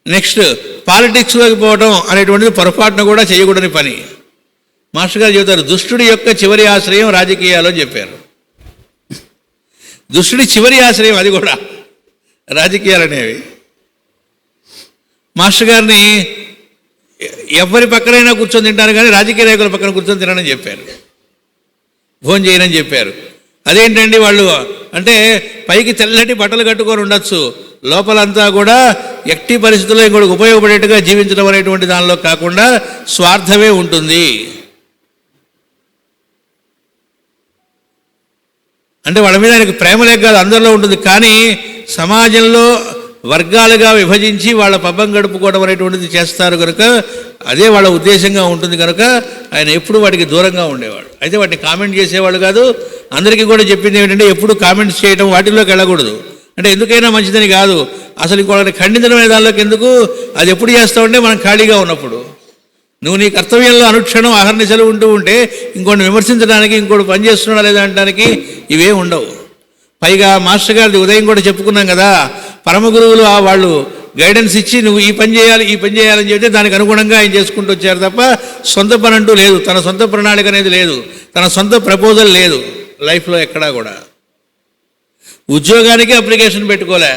[SPEAKER 3] నెక్స్ట్ పాలిటిక్స్లోకి పోవడం అనేటువంటిది పొరపాటును కూడా చేయకూడని పని. మాస్టర్ గారు చెబుతారు, దుష్టుడి యొక్క చివరి ఆశ్రయం రాజకీయాలు అని చెప్పారు. దుష్టుడి చివరి ఆశ్రయం అది కూడా రాజకీయాలు అనేవి. మాస్టర్ గారిని ఎవరి పక్కనైనా కూర్చొని తింటారు, కానీ రాజకీయ నాయకుల పక్కన కూర్చొని తినని చెప్పారు, భోజనం చేయనని చెప్పారు. అదేంటండి వాళ్ళు అంటే, పైకి తెల్లటి బట్టలు కట్టుకొని ఉండొచ్చు, లోపలంతా కూడా ఎట్టి పరిస్థితుల్లో ఇంకోటికి ఉపయోగపడేట్టుగా జీవించడం అనేటువంటి దానిలో కాకుండా స్వార్థమే ఉంటుంది. అంటే వాళ్ళ మీద ఆయనకు ప్రేమ లేక కాదు, అందరిలో ఉంటుంది, కానీ సమాజంలో వర్గాలుగా విభజించి వాళ్ళ పబ్బం గడుపుకోవడం అనేటువంటిది చేస్తారు కనుక, అదే వాళ్ళ ఉద్దేశంగా ఉంటుంది కనుక ఆయన ఎప్పుడు వాటికి దూరంగా ఉండేవాడు. అయితే వాటిని కామెంట్ చేసేవాడు కాదు. అందరికీ కూడా చెప్పింది ఏమిటంటే, ఎప్పుడు కామెంట్స్ చేయడం, వాటిల్లోకి వెళ్ళకూడదు. అంటే ఎందుకైనా మంచిదని కాదు, అసలు ఇంకోటి ఖండించడం అనే దానిలోకి ఎందుకు, అది ఎప్పుడు చేస్తావంటే మనం ఖాళీగా ఉన్నప్పుడు. నువ్వు నీ కర్తవ్యంలో అనుక్షణం అహర్నిశలు ఉంటూ ఉంటే ఇంకోటి విమర్శించడానికి, ఇంకోటి పని చేస్తున్నాడా లేదా అనడానికి ఇవే ఉండవు. పైగా మాస్టర్ గారిది ఉదయం కూడా చెప్పుకున్నాం కదా, పరమ గురువులు వాళ్ళు గైడెన్స్ ఇచ్చి నువ్వు ఈ పని చేయాలి, ఈ పని చేయాలని చెప్తే దానికి అనుగుణంగా ఆయన చేసుకుంటూ వచ్చారు తప్ప సొంత పని అంటూ లేదు, తన సొంత ప్రణాళిక అనేది లేదు, తన సొంత ప్రపోజల్ లేదు లైఫ్లో ఎక్కడా కూడా. ఉద్యోగానికి అప్లికేషన్ పెట్టుకోలే,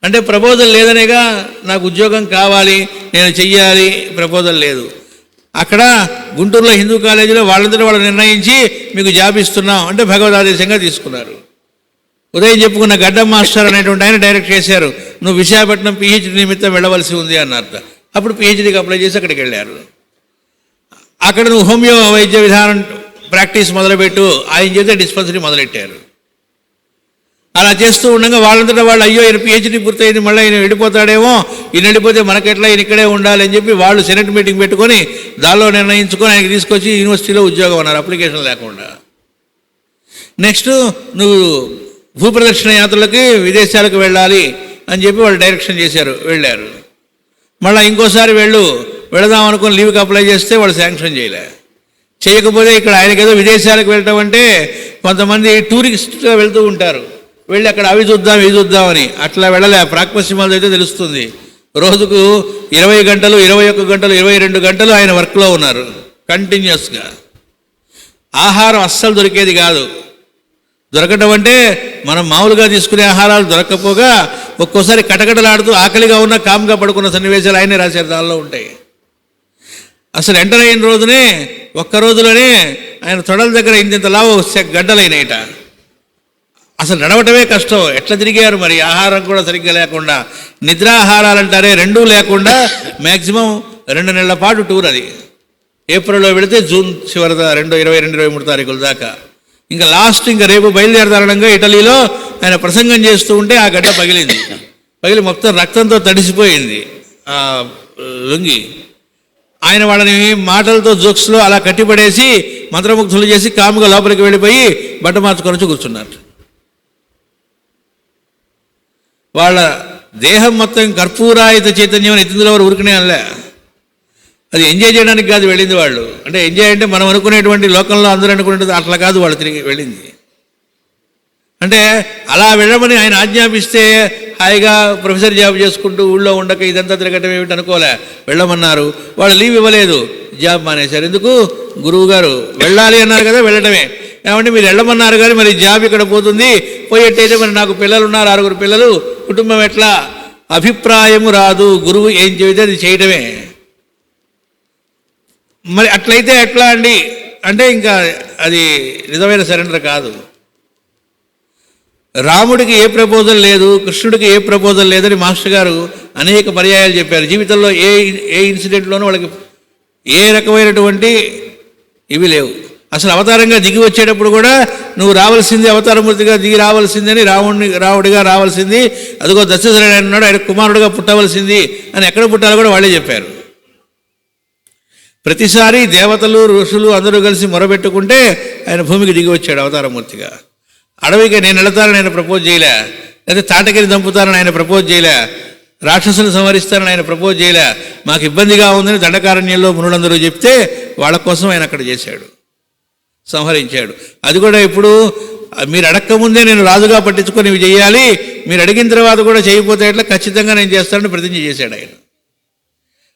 [SPEAKER 3] అంటే ప్రపోజల్ లేదనేగా, నాకు ఉద్యోగం కావాలి, నేను చెయ్యాలి, ప్రపోజల్ లేదు. అక్కడ గుంటూరులో హిందూ కాలేజీలో వాళ్ళందరూ వాళ్ళు నిర్ణయించి మీకు జాబ్ ఇస్తున్నాం అంటే భగవదాదేశంగా తీసుకున్నారు. ఉదయం చెప్పుకున్న గడ్డం మాస్టర్ అనేటువంటి ఆయన డైరెక్ట్ చేశారు, నువ్వు విశాఖపట్నం పిహెచ్డి నిమిత్తం వెళ్ళవలసి ఉంది అన్నారట. అప్పుడు పిహెచ్డీకి అప్లై చేసి అక్కడికి వెళ్ళారు. అక్కడ నువ్వు హోమియో వైద్య విధానం ప్రాక్టీస్ మొదలుపెట్టు, ఆయన చేస్తే డిస్పెన్సరీ మొదలెట్టారు. అలా చేస్తూ ఉండగా వాళ్ళంతటా వాళ్ళు, అయ్యో ఈయన పిహెచ్డీ పూర్తయింది, మళ్ళీ ఈయన వెళ్ళిపోతాడేమో, ఈయన వెళ్ళిపోతే మనకెట్లా, ఈయన ఇక్కడే ఉండాలి అని చెప్పి వాళ్ళు సెనెట్ మీటింగ్ పెట్టుకొని దానిలో నిర్ణయించుకొని ఆయనకి తీసుకొచ్చి యూనివర్సిటీలో ఉద్యోగం అన్నారు, అప్లికేషన్ లేకుండా. నెక్స్ట్ నువ్వు భూప్రదక్షిణ యాత్రలకి విదేశాలకు వెళ్ళాలి అని చెప్పి వాళ్ళు డైరెక్షన్ చేశారు, వెళ్ళారు. మళ్ళీ ఇంకోసారి వెళదాం అనుకుని లీవ్కి అప్లై చేస్తే వాళ్ళు శాంక్షన్ చేయకపోతే ఇక్కడ ఆయనకేదో విదేశాలకు వెళ్ళటం అంటే, కొంతమంది టూరిస్ట్గా వెళ్తూ ఉంటారు, వెళ్ళి అక్కడ అవి చూద్దాం ఇవి చూద్దామని, అట్లా వెళ్ళలే. ప్రాక్పశ్చిమాలతో అయితే తెలుస్తుంది, రోజుకు 20 గంటలు 21 గంటలు 22 గంటలు ఆయన వర్క్లో ఉన్నారు కంటిన్యూస్గా. ఆహారం అస్సలు దొరికేది కాదు. దొరకటం అంటే మనం మామూలుగా తీసుకునే ఆహారాలు దొరక్కపోగా ఒక్కోసారి కటకటలాడుతూ ఆకలిగా ఉన్న కామ్గా పడుకున్న సన్నివేశాలు ఆయనే రాశారు, దానిలో ఉంటాయి. అసలు ఎంటర్ అయిన రోజునే, ఒక్క రోజులోనే ఆయన తొడల దగ్గర ఇంతలావు గడ్డలైనట. అసలు నడవటమే కష్టం, ఎట్లా తిరిగారు మరి. ఆహారం కూడా సరిగ్గా లేకుండా, నిద్రాహారాలు అంటారే రెండూ లేకుండా మ్యాక్సిమం 2 నెలల పాటు టూర్. అది ఏప్రిల్లో వెళితే జూన్ చివరి 22-23 తారీఖుల దాకా. ఇంకా లాస్ట్ ఇంకా రేపు బయలుదేరదారణంగా ఇటలీలో ఆయన ప్రసంగం చేస్తూ ఉంటే ఆ గడ్డ పగిలి మొత్తం రక్తంతో తడిసిపోయింది ఆ లొంగి. ఆయన వాళ్ళని మాటలతో జోక్స్లో అలా కట్టిపడేసి మంత్రముగ్ధులు చేసి కాముగా లోపలికి వెళ్ళిపోయి బట్ట మార్చుకొని కూర్చున్నారు. వాళ్ళ దేహం మొత్తం కర్పూరాయుత చైతన్యం అని ఎత్తిందులో వారు ఉరికినే అనలే. అది ఎంజాయ్ చేయడానికి కాదు వెళ్ళింది వాళ్ళు. అంటే ఎంజాయ్ అంటే మనం అనుకునేటువంటి లోకంలో అందరూ అనుకునేది అట్లా కాదు, వాళ్ళు తిరిగి వెళ్ళింది. అంటే అలా వెళ్ళమని ఆయన ఆజ్ఞాపిస్తే హాయిగా ప్రొఫెసర్ జాబ్ చేసుకుంటూ ఊళ్ళో ఉండక ఇదంతా తిరగటం ఏమిటి అనుకోలే, వెళ్ళమన్నారు. వాళ్ళు లీవ్ ఇవ్వలేదు, జాబ్ మానేశారు. ఎందుకు? గురువు గారు వెళ్ళాలి అన్నారు కదా, వెళ్ళటమే. ఏమంటే మీరు వెళ్ళమన్నారు కానీ మరి జాబ్ ఇక్కడ పోతుంది, పోయేట్టయితే మరి నాకు పిల్లలు ఉన్నారు, 6 పిల్లలు, కుటుంబం ఎట్లా? అభిప్రాయము రాదు, గురువు ఏం చెబితే అది చేయటమే. మరి అట్లయితే ఎట్లా అండి అంటే ఇంకా అది నిజమైన సరెండర్ కాదు. రాముడికి ఏ ప్రపోజల్ లేదు, కృష్ణుడికి ఏ ప్రపోజల్ లేదని మాస్టర్ గారు అనేక పర్యాయాలు చెప్పారు. జీవితంలో ఏ ఇన్సిడెంట్లోనూ వాళ్ళకి ఏ రకమైనటువంటి ఇవి లేవు. అసలు అవతారంగా దిగి వచ్చేటప్పుడు కూడా నువ్వు రావాల్సింది, అవతారమూర్తిగా దిగి రావాల్సిందని, రావుడిగా రావాల్సింది, అదిగో దశరథుడు అన్నాడు, ఆయన కుమారుడుగా పుట్టవలసింది అని ఎక్కడ పుట్టాలో కూడా వాళ్ళే చెప్పారు. ప్రతిసారి దేవతలు ఋషులు అందరూ కలిసి మొరబెట్టుకుంటే ఆయన భూమికి దిగి వచ్చాడు అవతారమూర్తిగా. అడవికి నేను వెళతానని ఆయన ప్రపోజ్ చేయలే, లేదా తాటగిరి దంపుతానని ఆయన ప్రపోజ్ చేయలే, రాక్షసులు సంహరిస్తానని ఆయన ప్రపోజ్ చేయలే. మాకు ఇబ్బందిగా ఉందని దండకారణ్యంలో మునులందరూ చెప్తే వాళ్ళ కోసం ఆయన అక్కడ చేశాడు, సంహరించాడు. అది కూడా ఇప్పుడు మీరు అడక్కముందే నేను రాజుగా పట్టించుకొని ఇవి చేయాలి, మీరు అడిగిన తర్వాత కూడా చేయకపోతే ఎట్లా, ఖచ్చితంగా నేను చేస్తానని ప్రతిజ్ఞ చేశాడు ఆయన.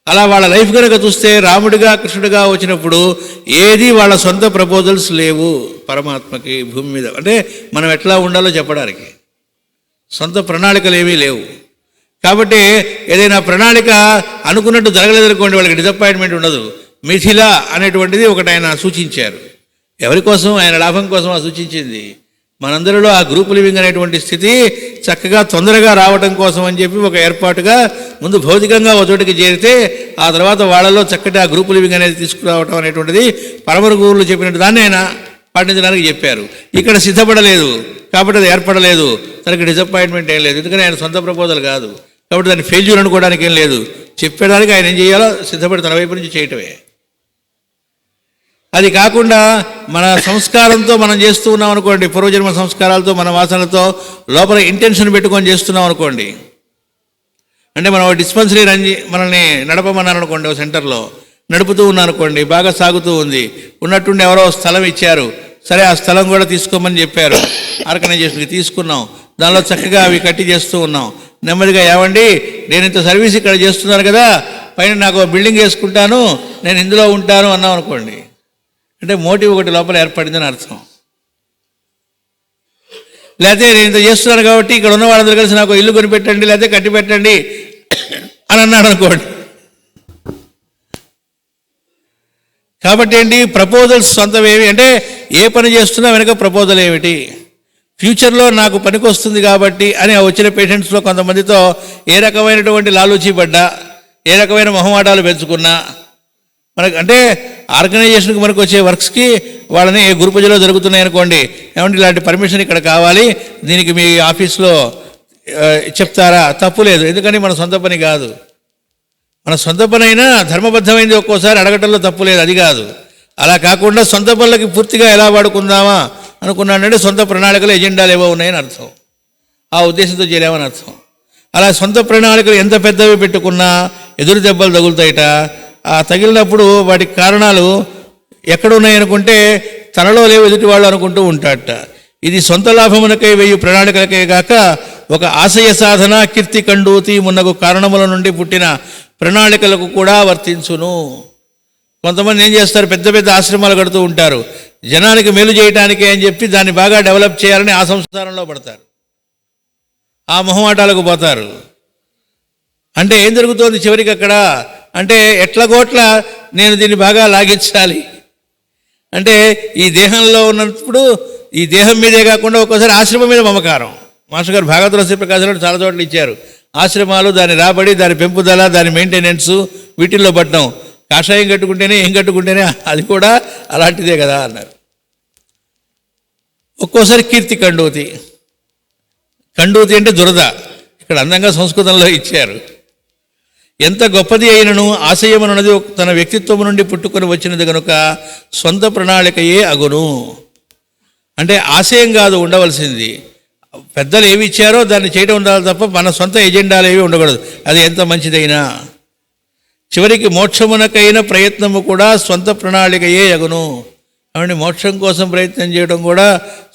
[SPEAKER 3] అలా వాళ్ళ లైఫ్ కనుక చూస్తే రాముడిగా కృష్ణుడిగా వచ్చినప్పుడు ఏది వాళ్ళ సొంత ప్రపోజల్స్ లేవు పరమాత్మకి భూమి మీద. అంటే మనం ఎట్లా ఉండాలో చెప్పడానికి సొంత ప్రణాళికలు ఏమీ లేవు. కాబట్టి ఏదైనా ప్రణాళిక అనుకున్నట్టు జరగలేదనుకోండి, వాళ్ళకి డిసప్పాయింట్మెంట్ ఉండదు. మిథిల అనేటువంటిది ఒకటి ఆయన సూచించారు. ఎవరి కోసం? ఆయన లాభం కోసం సూచించింది. మనందరిలో ఆ గ్రూప్ లివింగ్ అనేటువంటి స్థితి చక్కగా తొందరగా రావడం కోసం అని చెప్పి ఒక ఏర్పాటుగా ముందు భౌతికంగా ఒక చోటికి చేరితే ఆ తర్వాత వాళ్ళలో చక్కటి ఆ గ్రూప్ లివింగ్ అనేది తీసుకురావడం అనేటువంటిది పరమ గురువులు చెప్పినట్టు దాన్ని ఆయన పాటించడానికి చెప్పారు. ఇక్కడ సిద్ధపడలేదు కాబట్టి అది ఏర్పడలేదు, తనకి డిసప్పాయింట్మెంట్ ఏం లేదు. ఎందుకంటే ఆయన సొంత ప్రపోజల్ కాదు కాబట్టి దాన్ని ఫెయిల్యూర్ అనుకోవడానికి ఏం లేదు. చెప్పడానికి ఆయన ఏం చేయాలో సిద్ధపడి తన వైపు నుంచి చేయటమే. అది కాకుండా మన సంస్కారంతో మనం చేస్తూ ఉన్నాం అనుకోండి, పూర్వజన్మ సంస్కారాలతో మన వాసనలతో లోపల ఇంటెన్షన్ పెట్టుకొని చేస్తున్నాం అనుకోండి. అంటే మనం డిస్పెన్సరీ మనల్ని నడపమన్నారు అనుకోండి, ఒక సెంటర్లో నడుపుతూ ఉన్నాను అనుకోండి, బాగా సాగుతూ ఉంది, ఉన్నట్టుండి ఎవరో స్థలం ఇచ్చారు, సరే ఆ స్థలం కూడా తీసుకోమని చెప్పారు, ఆర్గనైజేషన్కి తీసుకున్నాం, దానిలో చక్కగా అవి కట్టి చేస్తూ ఉన్నాం. నెమ్మదిగా ఏమండి నేను ఇంత సర్వీస్ ఇక్కడ చేస్తున్నాను కదా, పైన నాకు బిల్డింగ్ వేసుకుంటాను, నేను ఇందులో ఉంటాను అన్నాం అనుకోండి, అంటే మోటివ్ ఒకటి లోపల ఏర్పడిందని అర్థం. లేకపోతే నేను ఇంత చేస్తున్నాను కాబట్టి ఇక్కడ ఉన్న వాళ్ళందరూ కలిసి నాకు ఇల్లు కొనిపెట్టండి లేకపోతే కట్టి పెట్టండి అని అన్నాడు అనుకోండి. కాబట్టి ఏంటి, ప్రపోజల్స్ సొంతం ఏమి అంటే ఏ పని చేస్తున్నా వెనక ప్రపోజల్ ఏమిటి, ఫ్యూచర్లో నాకు పనికి వస్తుంది కాబట్టి అని వచ్చిన పేషెంట్స్లో కొంతమందితో ఏ రకమైనటువంటి లాలూచీ పడ్డా, ఏ రకమైన మొహమాటాలు పెంచుకున్నా మనకు అంటే ఆర్గనైజేషన్కి మనకు వచ్చే వర్క్స్కి వాళ్ళని ఏ గురుపూజలో జరుగుతున్నాయి అనుకోండి, ఏమంటే ఇలాంటి పర్మిషన్ ఇక్కడ కావాలి, దీనికి మీ ఆఫీస్లో చెప్తారా, తప్పు లేదు. ఎందుకని మన సొంత పని కాదు. మన సొంత పని అయినా ధర్మబద్ధమైంది ఒక్కోసారి అడగటంలో తప్పు లేదు, అది కాదు. అలా కాకుండా సొంత పనులకి పూర్తిగా ఎలా వాడుకుందామా అనుకున్నానంటే సొంత ప్రణాళికలు ఎజెండాలు ఏవో ఉన్నాయని అర్థం, ఆ ఉద్దేశంతో చేయలేమని అర్థం. అలా సొంత ప్రణాళికలు ఎంత పెద్దవి పెట్టుకున్నా ఎదురు దెబ్బలు తగులుతాయిట. ఆ తగిలినప్పుడు వాటికి కారణాలు ఎక్కడున్నాయనుకుంటే తనలో లేవు, ఎదుటి వాళ్ళు అనుకుంటూ ఉంటాడట. ఇది సొంత లాభమునకై 1000 ప్రణాళికలకే గాక ఒక ఆశయ సాధన కీర్తి కండూతి మున్నగు కారణముల నుండి పుట్టిన ప్రణాళికలకు కూడా వర్తించును. కొంతమంది ఏం చేస్తారు, పెద్ద పెద్ద ఆశ్రమాలు కడుతూ ఉంటారు, జనానికి మేలు చేయటానికే అని చెప్పి దాన్ని బాగా డెవలప్ చేయాలని ఆ సంస్కారంలో పడతారు, ఆ మొహమాటాలకు పోతారు. అంటే ఏం జరుగుతోంది చివరికి అక్కడ అంటే ఎట్లగోట్ల నేను దీన్ని బాగా లాగించాలి అంటే ఈ దేహంలో ఉన్నప్పుడు ఈ దేహం మీదే కాకుండా ఒక్కోసారి ఆశ్రమం మీద మమకారం. మాస్టర్ గారు భాగవత ప్రకాశంలో చాలా చోట్ల ఇచ్చారు. ఆశ్రమాలు, దాని రాబడి, దాని పెంపుదల, దాని మెయింటెనెన్స్, వీటిల్లో పట్టడం. కాషాయం కట్టుకుంటేనే ఏం కట్టుకుంటేనే అది కూడా అలాంటిదే కదా అన్నారు. ఒక్కోసారి కీర్తి కండూతి, కండూతి అంటే దురద, ఇక్కడ అందంగా సంస్కృతంలో ఇచ్చారు. ఎంత గొప్పది అయినను ఆశయమనున్నది తన వ్యక్తిత్వం నుండి పుట్టుకొని వచ్చినది కనుక సొంత ప్రణాళికయే అగును. అంటే ఆశయం కాదు ఉండవలసింది, పెద్దలు ఏమి ఇచ్చారో దాన్ని చేయడం ఉండాలి తప్ప మన సొంత ఎజెండాలు ఏవి ఉండకూడదు, అది ఎంత మంచిదైనా. చివరికి మోక్షమునకైన ప్రయత్నము కూడా సొంత ప్రణాళికయే అగును. కాబట్టి మోక్షం కోసం ప్రయత్నం చేయడం కూడా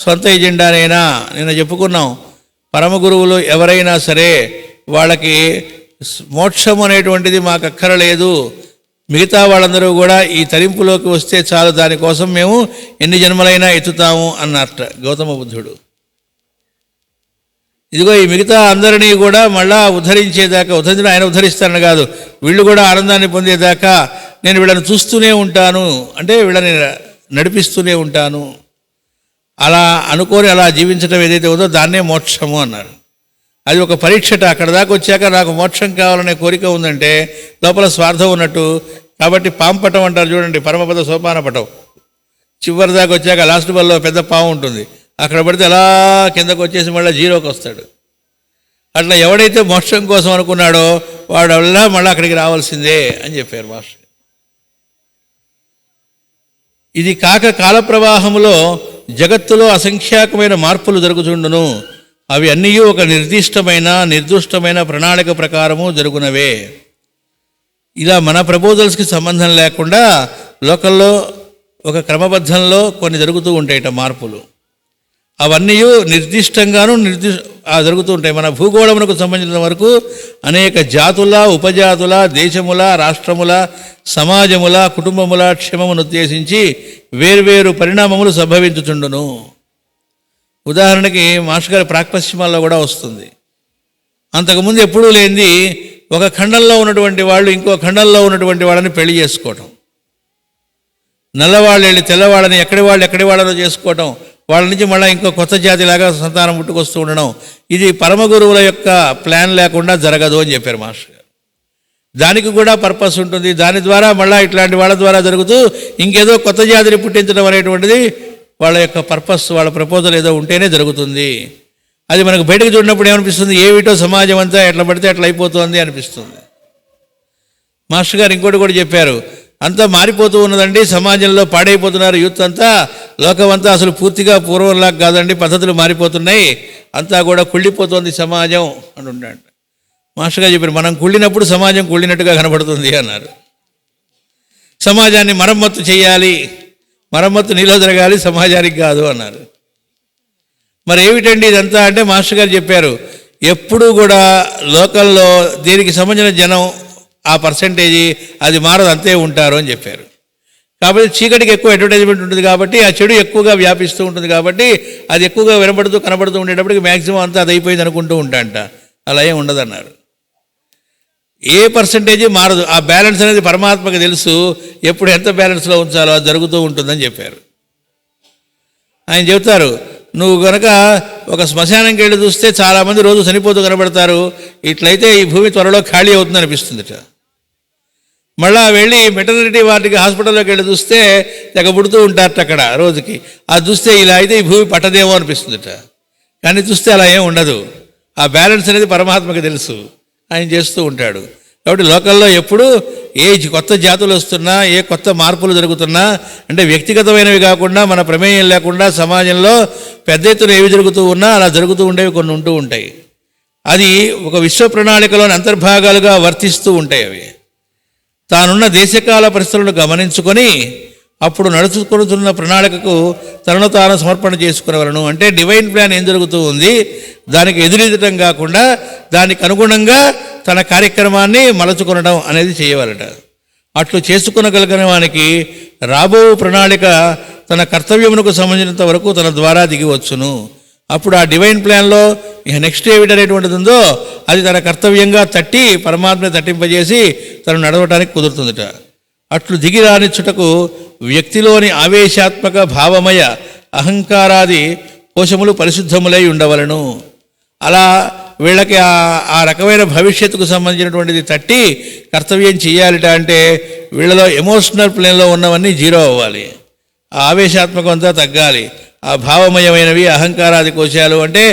[SPEAKER 3] సొంత ఎజెండానేనా? నిన్న చెప్పుకున్నాం, పరమ గురువులు ఎవరైనా సరే వాళ్ళకి మోక్షం అనేటువంటిది మాకు అక్కరలేదు, మిగతా వాళ్ళందరూ కూడా ఈ తరింపులోకి వస్తే చాలు, దానికోసం మేము ఎన్ని జన్మలైనా ఎత్తుతాము అన్నట్ట గౌతమ బుద్ధుడు. ఇదిగో ఈ మిగతా అందరినీ కూడా మళ్ళా ఉద్ధరించేదాకా, ఉద్ధరించడం ఆయన ఉద్ధరిస్తానని కాదు, వీళ్ళు కూడా ఆనందాన్ని పొందేదాకా నేను వీళ్ళని చూస్తూనే ఉంటాను, అంటే వీళ్ళని నడిపిస్తూనే ఉంటాను. అలా అనుకొని అలా జీవించడం ఏదైతే ఉందో దాన్నే మోక్షము అన్నారు. అది ఒక పరీక్షట. అక్కడ దాకా వచ్చాక నాకు మోక్షం కావాలనే కోరిక ఉందంటే లోపల స్వార్థం ఉన్నట్టు. కాబట్టి పాంపటం అంటారు చూడండి, పరమపద సోపాన పటం. చివరి దాకా వచ్చాక లాస్ట్ బల్లో పెద్ద పాము ఉంటుంది, అక్కడ పడితే అలా కిందకు వచ్చేసి మళ్ళీ జీరోకి వస్తాడు. అట్లా ఎవడైతే మోక్షం కోసం అనుకున్నాడో వాడు మళ్ళీ అక్కడికి రావాల్సిందే అని చెప్పారు మాస్టర్. ఇది కాక కాల ప్రవాహములో జగత్తులో అసంఖ్యాకమైన మార్పులు జరుగుతుండును. అవి అన్నీ ఒక నిర్దిష్టమైన నిర్దుష్టమైన ప్రణాళిక ప్రకారము జరుగునవే. ఇలా మన ప్రపోజల్స్కి సంబంధం లేకుండా లోకల్లో ఒక క్రమబద్ధంలో కొన్ని జరుగుతూ ఉంటాయట మార్పులు. అవన్నీ నిర్దిష్టంగాను జరుగుతూ ఉంటాయి. మన భూగోళమునకు సంబంధించిన వరకు అనేక జాతుల, ఉపజాతుల, దేశముల, రాష్ట్రముల, సమాజముల, కుటుంబముల క్షేమమును ఉద్దేశించి వేర్వేరు పరిణామములు సంభవించుచుండును. ఉదాహరణకి మాస్టర్ గారి ప్రాక్పశ్చిమాల్లో కూడా వస్తుంది. అంతకుముందు ఎప్పుడూ లేనిది ఒక ఖండంలో ఉన్నటువంటి వాళ్ళు ఇంకో ఖండంలో ఉన్నటువంటి వాళ్ళని పెళ్లి చేసుకోవటం, నల్లవాళ్ళు వెళ్ళి తెల్లవాళ్ళని ఎక్కడి వాళ్ళలో చేసుకోవటం, వాళ్ళ నుంచి మళ్ళీ ఇంకో కొత్త జాతిలాగా సంతానం పుట్టుకొస్తూ ఉండడం, ఇది పరమ గురువుల యొక్క ప్లాన్ లేకుండా జరగదు అని చెప్పారు మాస్టర్ గారు. దానికి కూడా పర్పస్ ఉంటుంది. దాని ద్వారా మళ్ళీ ఇట్లాంటి వాళ్ళ ద్వారా జరుగుతూ ఇంకేదో కొత్త జాతిని పుట్టించడం అనేటువంటిది వాళ్ళ యొక్క పర్పస్, వాళ్ళ ప్రపోజల్ ఏదో ఉంటేనే జరుగుతుంది. అది మనకు బయటకు చూడినప్పుడు ఏమనిపిస్తుంది, ఏమిటో సమాజం అంతా ఎట్లా పడితే అట్లా అయిపోతుంది అనిపిస్తుంది. మాస్టర్ గారు ఇంకోటి కూడా చెప్పారు, అంతా మారిపోతూ ఉన్నదండి, సమాజంలో పాడైపోతున్నారు యూత్ అంతా, లోకం అంతా అసలు పూర్తిగా పూర్వంలాగా కాదండి, పద్ధతులు మారిపోతున్నాయి, అంతా కూడా కుళ్ళిపోతుంది సమాజం అని ఉంటాడు. మాస్టర్ గారు చెప్పారు, మనం కుళ్ళినప్పుడు సమాజం కుళ్ళినట్టుగా కనబడుతుంది అన్నారు. సమాజాన్ని మరమ్మత్తు చేయాలి, మరమ్మత్తు నీలో జరగాలి, సమాజానికి కాదు అన్నారు. మరి ఏమిటండి ఇదంతా అంటే మాస్టర్ గారు చెప్పారు, ఎప్పుడూ కూడా లోకల్లో దీనికి సంబంధించిన జనం ఆ పర్సంటేజీ అది మారదు, అంతే ఉంటారు అని చెప్పారు. కాబట్టి చీకటికి ఎక్కువ అడ్వర్టైజ్మెంట్ ఉంటుంది కాబట్టి ఆ చెడు ఎక్కువగా వ్యాపిస్తూ ఉంటుంది కాబట్టి అది ఎక్కువగా వినబడుతూ కనబడుతూ ఉండేటప్పటికి మ్యాక్సిమం అంతా అది అయిపోయింది అనుకుంటూ ఉంటాంట. అలా ఏం ఉండదన్నారు. ఏ పర్సంటేజీ మారదు, ఆ బ్యాలెన్స్ అనేది పరమాత్మకి తెలుసు, ఎప్పుడు ఎంత బ్యాలెన్స్లో ఉంచాలో అది జరుగుతూ ఉంటుందని చెప్పారు. ఆయన చెబుతారు, నువ్వు కనుక ఒక శ్మశానంకి వెళ్ళి చూస్తే చాలామంది రోజు చనిపోతూ కనబడతారు, ఇట్లయితే ఈ భూమి త్వరలో ఖాళీ అవుతుంది అనిపిస్తుందిట. మళ్ళా వెళ్ళి మెటర్నిటీ వార్డుకి హాస్పిటల్లోకి వెళ్ళి చూస్తే తెగ పుడుతూ ఉంటారట అక్కడ రోజుకి, అది చూస్తే ఇలా అయితే ఈ భూమి పట్టదేమో అనిపిస్తుందిట. కానీ చూస్తే అలా ఏం ఉండదు, ఆ బ్యాలెన్స్ అనేది పరమాత్మకి తెలుసు, ఆయన చేస్తూ ఉంటాడు. కాబట్టి లోకల్లో ఎప్పుడు ఏ కొత్త జాతులు వస్తున్నా, ఏ కొత్త మార్పులు జరుగుతున్నా, అంటే వ్యక్తిగతమైనవి కాకుండా మన ప్రమేయం లేకుండా సమాజంలో పెద్ద ఎత్తున ఏవి జరుగుతూ ఉన్నా అలా జరుగుతూ ఉండేవి కొన్ని ఉంటూ ఉంటాయి. అది ఒక విశ్వ ప్రణాళికలోని అంతర్భాగాలుగా వర్తిస్తూ ఉంటాయి. అవి తానున్న దేశకాల పరిస్థితులను గమనించుకొని అప్పుడు నడుచుకొనుతున్న ప్రణాళికకు తనను తాను సమర్పణ చేసుకునేవలను. అంటే డివైన్ ప్లాన్ ఏం జరుగుతూ ఉంది దానికి ఎదురెదటం కాకుండా దానికి అనుగుణంగా తన కార్యక్రమాన్ని మలచుకొనడం అనేది చేయవలట. అట్లు చేసుకొనగలిగిన వానికి రాబో ప్రణాళిక తన కర్తవ్యమునకు సంబంధించినంత వరకు తన ద్వారా దిగివచ్చును. అప్పుడు ఆ డివైన్ ప్లాన్లో ఇక నెక్స్ట్ ఏమిటనేటువంటిది ఉందో అది తన కర్తవ్యంగా తట్టి పరమాత్మని తట్టింపజేసి తను నడవటానికి కుదురుతుందట. అట్లు దిగి రానిచ్చుటకు వ్యక్తిలోని ఆవేశాత్మక భావమయ అహంకారాది కోశములు పరిశుద్ధములై ఉండవలను. అలా వీళ్ళకి ఆ రకమైన భవిష్యత్తుకు సంబంధించినటువంటిది తట్టి కర్తవ్యం చేయాలిట. అంటే వీళ్ళలో ఎమోషనల్ ప్లేన్లో ఉన్నవన్నీ జీరో అవ్వాలి, ఆ ఆవేశాత్మకం అంతా తగ్గాలి. ఆ భావమయమైనవి అహంకారాది కోశాలు అంటే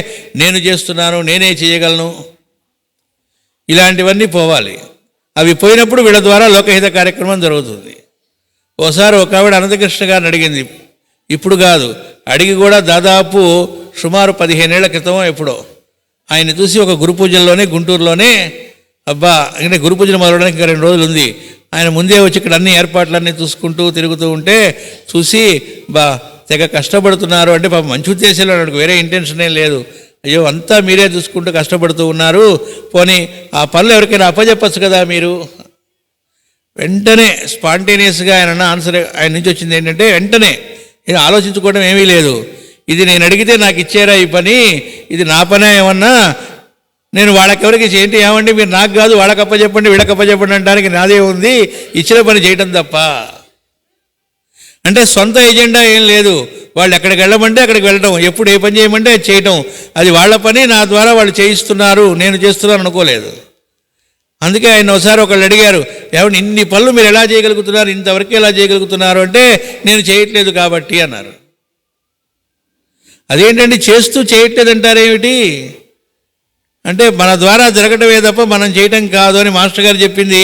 [SPEAKER 3] నేను చేస్తున్నాను, నేనే చేయగలను, ఇలాంటివన్నీ పోవాలి. అవి పోయినప్పుడు వీళ్ళ ద్వారా లోకహిత కార్యక్రమం జరుగుతుంది. ఓసారి ఒక ఆవిడ అనంతకృష్ణ గారిని అడిగింది, ఇప్పుడు కాదు, అడిగి కూడా దాదాపు సుమారు 15 ఏళ్ల క్రితం ఎప్పుడో. ఆయన చూసి ఒక గురు పూజల్లోనే గుంటూరులోనే, అబ్బా అంటే గురు పూజలు మొదలవడానికి ఇంకా 2 రోజులు ఉంది, ఆయన ముందే వచ్చి ఇక్కడ అన్ని ఏర్పాట్లన్నీ చూసుకుంటూ తిరుగుతూ ఉంటే చూసి తెగ కష్టపడుతున్నారు అంటే పాపం మంచి ఉద్దేశాలు అన్నాడు, వేరే ఇంటెన్షన్ ఏం లేదు. అయ్యో అంతా మీరే చూసుకుంటూ కష్టపడుతూ ఉన్నారు, పోనీ ఆ పనులు ఎవరికైనా అప్పచెప్పచ్చు కదా మీరు. వెంటనే స్పాంటేనియస్గా ఆయన ఆన్సర్ ఆయన నుంచి వచ్చింది ఏంటంటే, వెంటనే నేను ఆలోచించుకోవడం ఏమీ లేదు, ఇది నేను అడిగితే నాకు ఇచ్చారా ఈ పని, ఇది నా పనే ఏమన్నా, నేను వాళ్ళకెవరికి ఏంటి ఏమండి మీరు నాకు కాదు వాళ్ళకి అప్పచెప్పండి వీళ్ళకి అప్పచెప్పండి అనడానికి నాదే ఉంది, ఇచ్చిన పని చేయటం తప్ప. అంటే సొంత ఎజెండా ఏం లేదు, వాళ్ళు ఎక్కడికి వెళ్ళమంటే అక్కడికి వెళ్ళటం, ఎప్పుడు ఏ పని చేయమంటే అది చేయటం, అది వాళ్ళ పని, నా ద్వారా వాళ్ళు చేయిస్తున్నారు, నేను చేస్తున్నాను అనుకోలేదు. అందుకే ఆయన ఒకసారి ఒకళ్ళు అడిగారు, ఏమంటే ఇన్ని పనులు మీరు ఎలా చేయగలుగుతున్నారు, ఇంతవరకు ఎలా చేయగలుగుతున్నారు అంటే, నేను చేయట్లేదు కాబట్టి అన్నారు. అదేంటండి చేస్తూ చేయట్లేదు అంటారేమిటి అంటే, మన ద్వారా జరగటమే తప్ప మనం చేయటం కాదు అని మాస్టర్ గారు చెప్పింది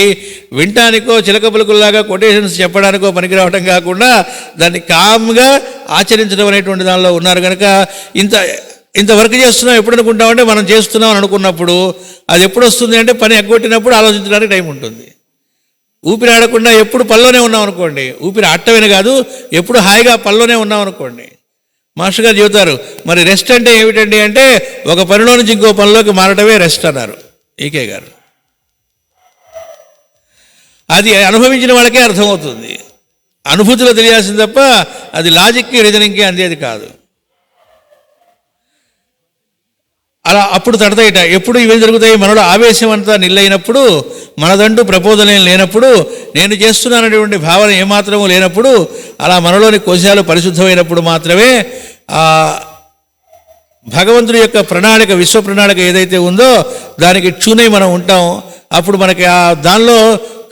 [SPEAKER 3] వినటానికో చిలక పలుకుల్లాగా కొటేషన్స్ చెప్పడానికో పనికి రావటం కాకుండా దాన్ని కామ్గా ఆచరించడం అనేటువంటి దానిలో ఉన్నారు కనుక ఇంత వర్క్ చేస్తున్నాం ఎప్పుడు అనుకుంటామంటే మనం చేస్తున్నాం అని అనుకున్నప్పుడు అది ఎప్పుడు వస్తుంది అంటే పని ఎగ్గొట్టినప్పుడు ఆలోచించడానికి టైం ఉంటుంది. ఊపిరి ఆడకుండా ఎప్పుడు పనిలోనే ఉన్నాం అనుకోండి, ఊపిరి ఆడటమేనే కాదు ఎప్పుడు హాయిగా పనిలోనే ఉన్నాం అనుకోండి. మాస్టర్ గారు చెబుతారు, మరి రెస్ట్ అంటే ఏమిటండి అంటే, ఒక పనిలో నుంచి ఇంకో పనిలోకి మారటమే రెస్ట్ అన్నారు ఈకే గారు. అది అనుభవించిన వాళ్ళకే అర్థమవుతుంది, అనుభూతిలో తెలియాల్సింది తప్ప అది లాజిక్కి రీజనింగ్కి అందేది కాదు. అలా అప్పుడు తడతాయిట, ఎప్పుడు ఇవి జరుగుతాయి, మనలో ఆవేశం అంతా నిల్లైనప్పుడు, మనదంటూ ప్రపోజల్ ఏం లేనప్పుడు, నేను చేస్తున్నానటువంటి భావన ఏమాత్రమూ లేనప్పుడు, అలా మనలోని కోశాలు పరిశుద్ధమైనప్పుడు మాత్రమే ఆ భగవంతుడి యొక్క ప్రణాళిక, విశ్వ ప్రణాళిక ఏదైతే ఉందో దానికి ట్యూనై మనం ఉంటాం. అప్పుడు మనకి ఆ దానిలో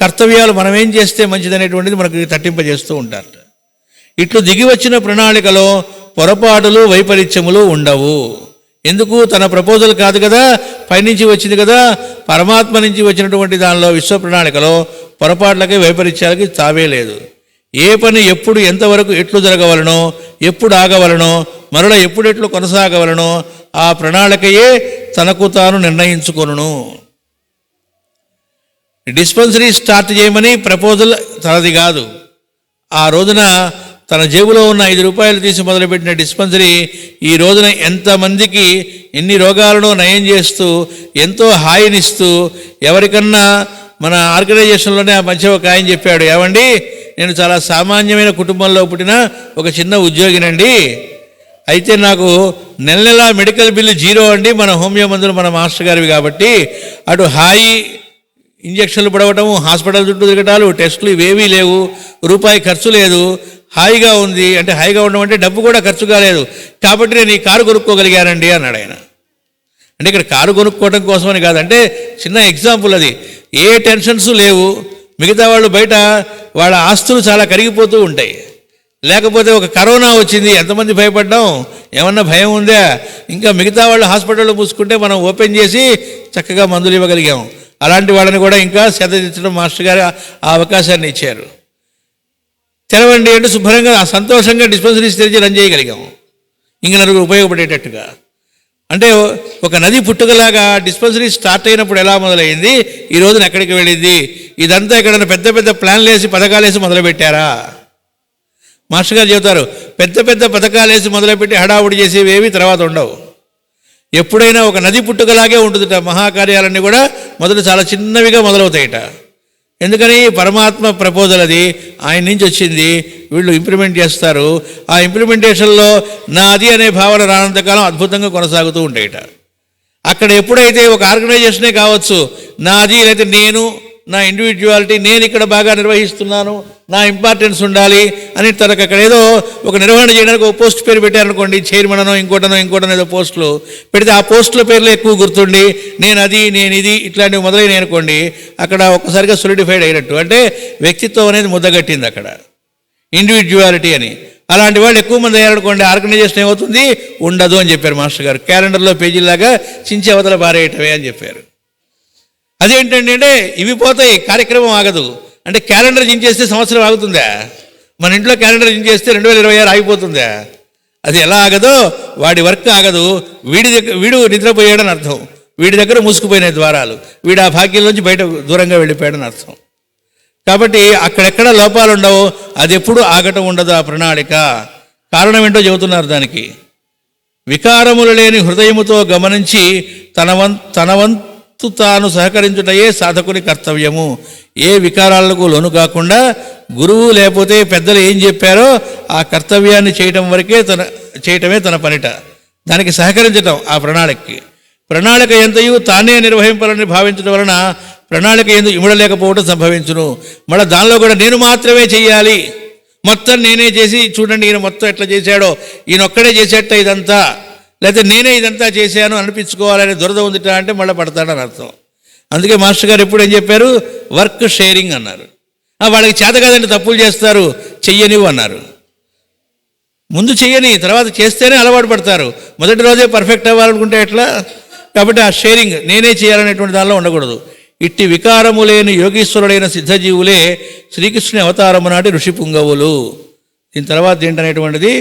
[SPEAKER 3] కర్తవ్యాలు మనం ఏం చేస్తే మంచిదనేటువంటిది మనకి తట్టింపజేస్తూ ఉంటారు. ఇట్లు దిగి వచ్చిన ప్రణాళికలో పొరపాటులు వైపరీత్యములు ఉండవు. ఎందుకు? తన ప్రపోజల్ కాదు కదా, పైనుంచి వచ్చింది కదా, పరమాత్మ నుంచి వచ్చినటువంటి దానిలో విశ్వ ప్రణాళికలో పొరపాట్లకి వైపరీత్యాలకి తావే లేదు. ఏ పని ఎప్పుడు ఎంతవరకు ఎట్లు జరగవలనో, ఎప్పుడు ఆగవలనో, మరల ఎప్పుడు ఎట్లు కొనసాగవలనో ఆ ప్రణాళికయే తనకు తాను నిర్ణయించుకొనును. డిస్పెన్సరీ స్టార్ట్ చేయమని ప్రపోజల్ తనది కాదు. ఆ రోజున తన జేబులో ఉన్న 5 రూపాయలు తీసి మొదలుపెట్టిన డిస్పెన్సరీ ఈ రోజున ఎంతమందికి ఎన్ని రోగాలను నయం చేస్తూ ఎంతో హాయినిస్తూ, ఎవరికన్నా మన ఆర్గనైజేషన్లోనే ఆ మధ్య ఒక ఆయన చెప్పాడు, ఏమండి నేను చాలా సామాన్యమైన కుటుంబంలో పుట్టిన ఒక చిన్న ఉద్యోగినండి, అయితే నాకు నెల నెల మెడికల్ బిల్లు 0 అండి, మన హోమియో మందులు మన మాస్టర్ గారివి కాబట్టి, అటు హాయి ఇంజక్షన్లు పడవటము, హాస్పిటల్ చుట్టూ తిరగటాలు, టెస్టులు ఇవేవీ లేవు, రూపాయి ఖర్చు లేదు, హాయిగా ఉంది. అంటే హాయిగా ఉండడం అంటే డబ్బు కూడా ఖర్చు కాలేదు, కాబట్టి నేను ఈ కారు కొనుక్కోగలిగానండి అన్నాడు ఆయన. అంటే ఇక్కడ కారు కొనుక్కోవడం కోసమని కాదు, అంటే చిన్న ఎగ్జాంపుల్ అది. ఏ టెన్షన్స్ లేవు, మిగతా వాళ్ళు బయట వాళ్ళ ఆస్తులు చాలా కరిగిపోతూ ఉంటాయి. లేకపోతే ఒక కరోనా వచ్చింది, ఎంతమంది భయపడ్డాం, ఏమన్నా భయం ఉందా? ఇంకా మిగతా వాళ్ళు హాస్పిటల్లో పూసుకుంటే మనం ఓపెన్ చేసి చక్కగా మందులు ఇవ్వగలిగాం. అలాంటి వాళ్ళని కూడా ఇంకా శ్రద్ధ మాస్టర్ గారు ఆ అవకాశాన్ని ఇచ్చారు. తెరవండి అంటే శుభ్రంగా సంతోషంగా డిస్పెన్సరీస్ తెరిచి రన్ చేయగలిగాం, ఇంక నలుగురు ఉపయోగపడేటట్టుగా. అంటే ఒక నది పుట్టుకలాగా డిస్పెన్సరీ స్టార్ట్ అయినప్పుడు ఎలా మొదలైంది, ఈ రోజున ఎక్కడికి వెళ్ళింది, ఇదంతా ఎక్కడైనా పెద్ద పెద్ద ప్లాన్లు వేసి పథకాలు వేసి మొదలుపెట్టారా? మాస్టర్ గారు చెబుతారు, పెద్ద పెద్ద పథకాలు వేసి మొదలుపెట్టి హడావుడి చేసేవేవి తర్వాత ఉండవు. ఎప్పుడైనా ఒక నది పుట్టుకలాగే ఉంటుందిట. మహాకార్యాలన్నీ కూడా మొదలు చాలా చిన్నవిగా మొదలవుతాయిట. ఎందుకని? పరమాత్మ ప్రపోజల్ అది, ఆయన నుంచి వచ్చింది, వీళ్ళు ఇంప్లిమెంట్ చేస్తారు. ఆ ఇంప్లిమెంటేషన్లో నాది అనే భావన రానంతకాలం అద్భుతంగా కొనసాగుతూ ఉంటాయిట. అక్కడ ఎప్పుడైతే ఒక ఆర్గనైజేషనే కావచ్చు, నాది లేదా నేను, నా ఇండివిజువాలిటీ, నేను ఇక్కడ బాగా నిర్వహిస్తున్నాను, నా ఇంపార్టెన్స్ ఉండాలి అని తనకు అక్కడ ఏదో ఒక నిర్వహణ చేయడానికి ఒక పోస్ట్ పేరు పెట్టారనుకోండి, చైర్మన్ అనో ఇంకోటనో ఏదో పోస్టులు పెడితే ఆ పోస్టుల పేర్లు ఎక్కువ గుర్తుండి నేను అది నేను ఇది ఇట్లాంటివి మొదలైనవి అనుకోండి, అక్కడ ఒక్కసారిగా సొలిడిఫైడ్ అయినట్టు. అంటే వ్యక్తిత్వం అనేది ముద్దగట్టింది అక్కడ, ఇండివిజువాలిటీ అని. అలాంటి వాళ్ళు ఎక్కువ మంది అయ్యారనుకోండి, ఆర్గనైజేషన్ ఏమవుతుంది, ఉండదు అని చెప్పారు మాస్టర్ గారు. క్యాలెండర్లో పేజీలాగా చించి అవతల బారేయటమే అని చెప్పారు. అదేంటండి అంటే ఇవి పోతాయి, కార్యక్రమం ఆగదు. అంటే క్యాలెండర్ చించేస్తే సంవత్సరం ఆగుతుందా? మన ఇంట్లో క్యాలెండర్ చించేస్తే 2026 ఆగిపోతుందా? అది ఎలా ఆగదో వాడి వర్క్ ఆగదు. వీడు నిద్రపోయాడని అర్థం, వీడి దగ్గర మూసుకుపోయిన ద్వారాలు, వీడు ఆ భాగ్యంలోంచి బయట దూరంగా వెళ్ళిపోయాడని అర్థం. కాబట్టి అక్కడెక్కడ లోపాలు ఉండవు, అది ఎప్పుడు ఆగటం ఉండదు ఆ ప్రణాళిక. కారణం ఏంటో చెబుతున్నారు దానికి. వికారములు లేని హృదయముతో గమనించి తన వంతు తాను సహకరించుటయే సాధకుని కర్తవ్యము. ఏ వికారాలకు లోను కాకుండా గురువు లేకపోతే పెద్దలు ఏం చెప్పారో ఆ కర్తవ్యాన్ని చేయటమే తన పనిట. దానికి సహకరించటం ఆ ప్రణాళికకి. ప్రణాళిక ఎంతయు తానే నిర్వహింపాలని భావించడం వలన ప్రణాళిక ఎందు ఇమడలేకపోవడం సంభవించును. మళ్ళీ దానిలో కూడా నేను మాత్రమే చెయ్యాలి, మొత్తం నేనే చేసి చూడండి ఈయన మొత్తం ఎట్లా చేశాడో, ఈయన ఒక్కడే చేసేట ఇదంతా, లేకపోతే నేనే ఇదంతా చేశాను అనిపించుకోవాలనే దురద ఉందిట అంటే మళ్ళీ పడతాడని అర్థం. అందుకే మాస్టర్ గారు ఎప్పుడు ఏం చెప్పారు? వర్క్ షేరింగ్ అన్నారు. వాళ్ళకి చేత కాదండి, తప్పులు చేస్తారు, చెయ్యనివ్వు అన్నారు. ముందు చెయ్యని, తర్వాత చేస్తేనే అలవాటు పడతారు. మొదటి రోజే పర్ఫెక్ట్ అవ్వాలనుకుంటే ఎట్లా? కాబట్టి ఆ షేరింగ్ నేనే చేయాలనేటువంటి దానిలో ఉండకూడదు. ఇట్టి వికారము లేని యోగీశ్వరుడైన సిద్ధజీవులే శ్రీకృష్ణుని అవతారము నాటి ఋషి పుంగవులు. దీని తర్వాత ఏంటనేటువంటిది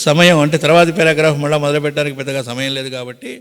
[SPEAKER 3] సమయం, అంటే తర్వాతి పారాగ్రాఫ్ మళ్ళీ మొదలుపెట్టడానికి పెద్దగా సమయం లేదు కాబట్టి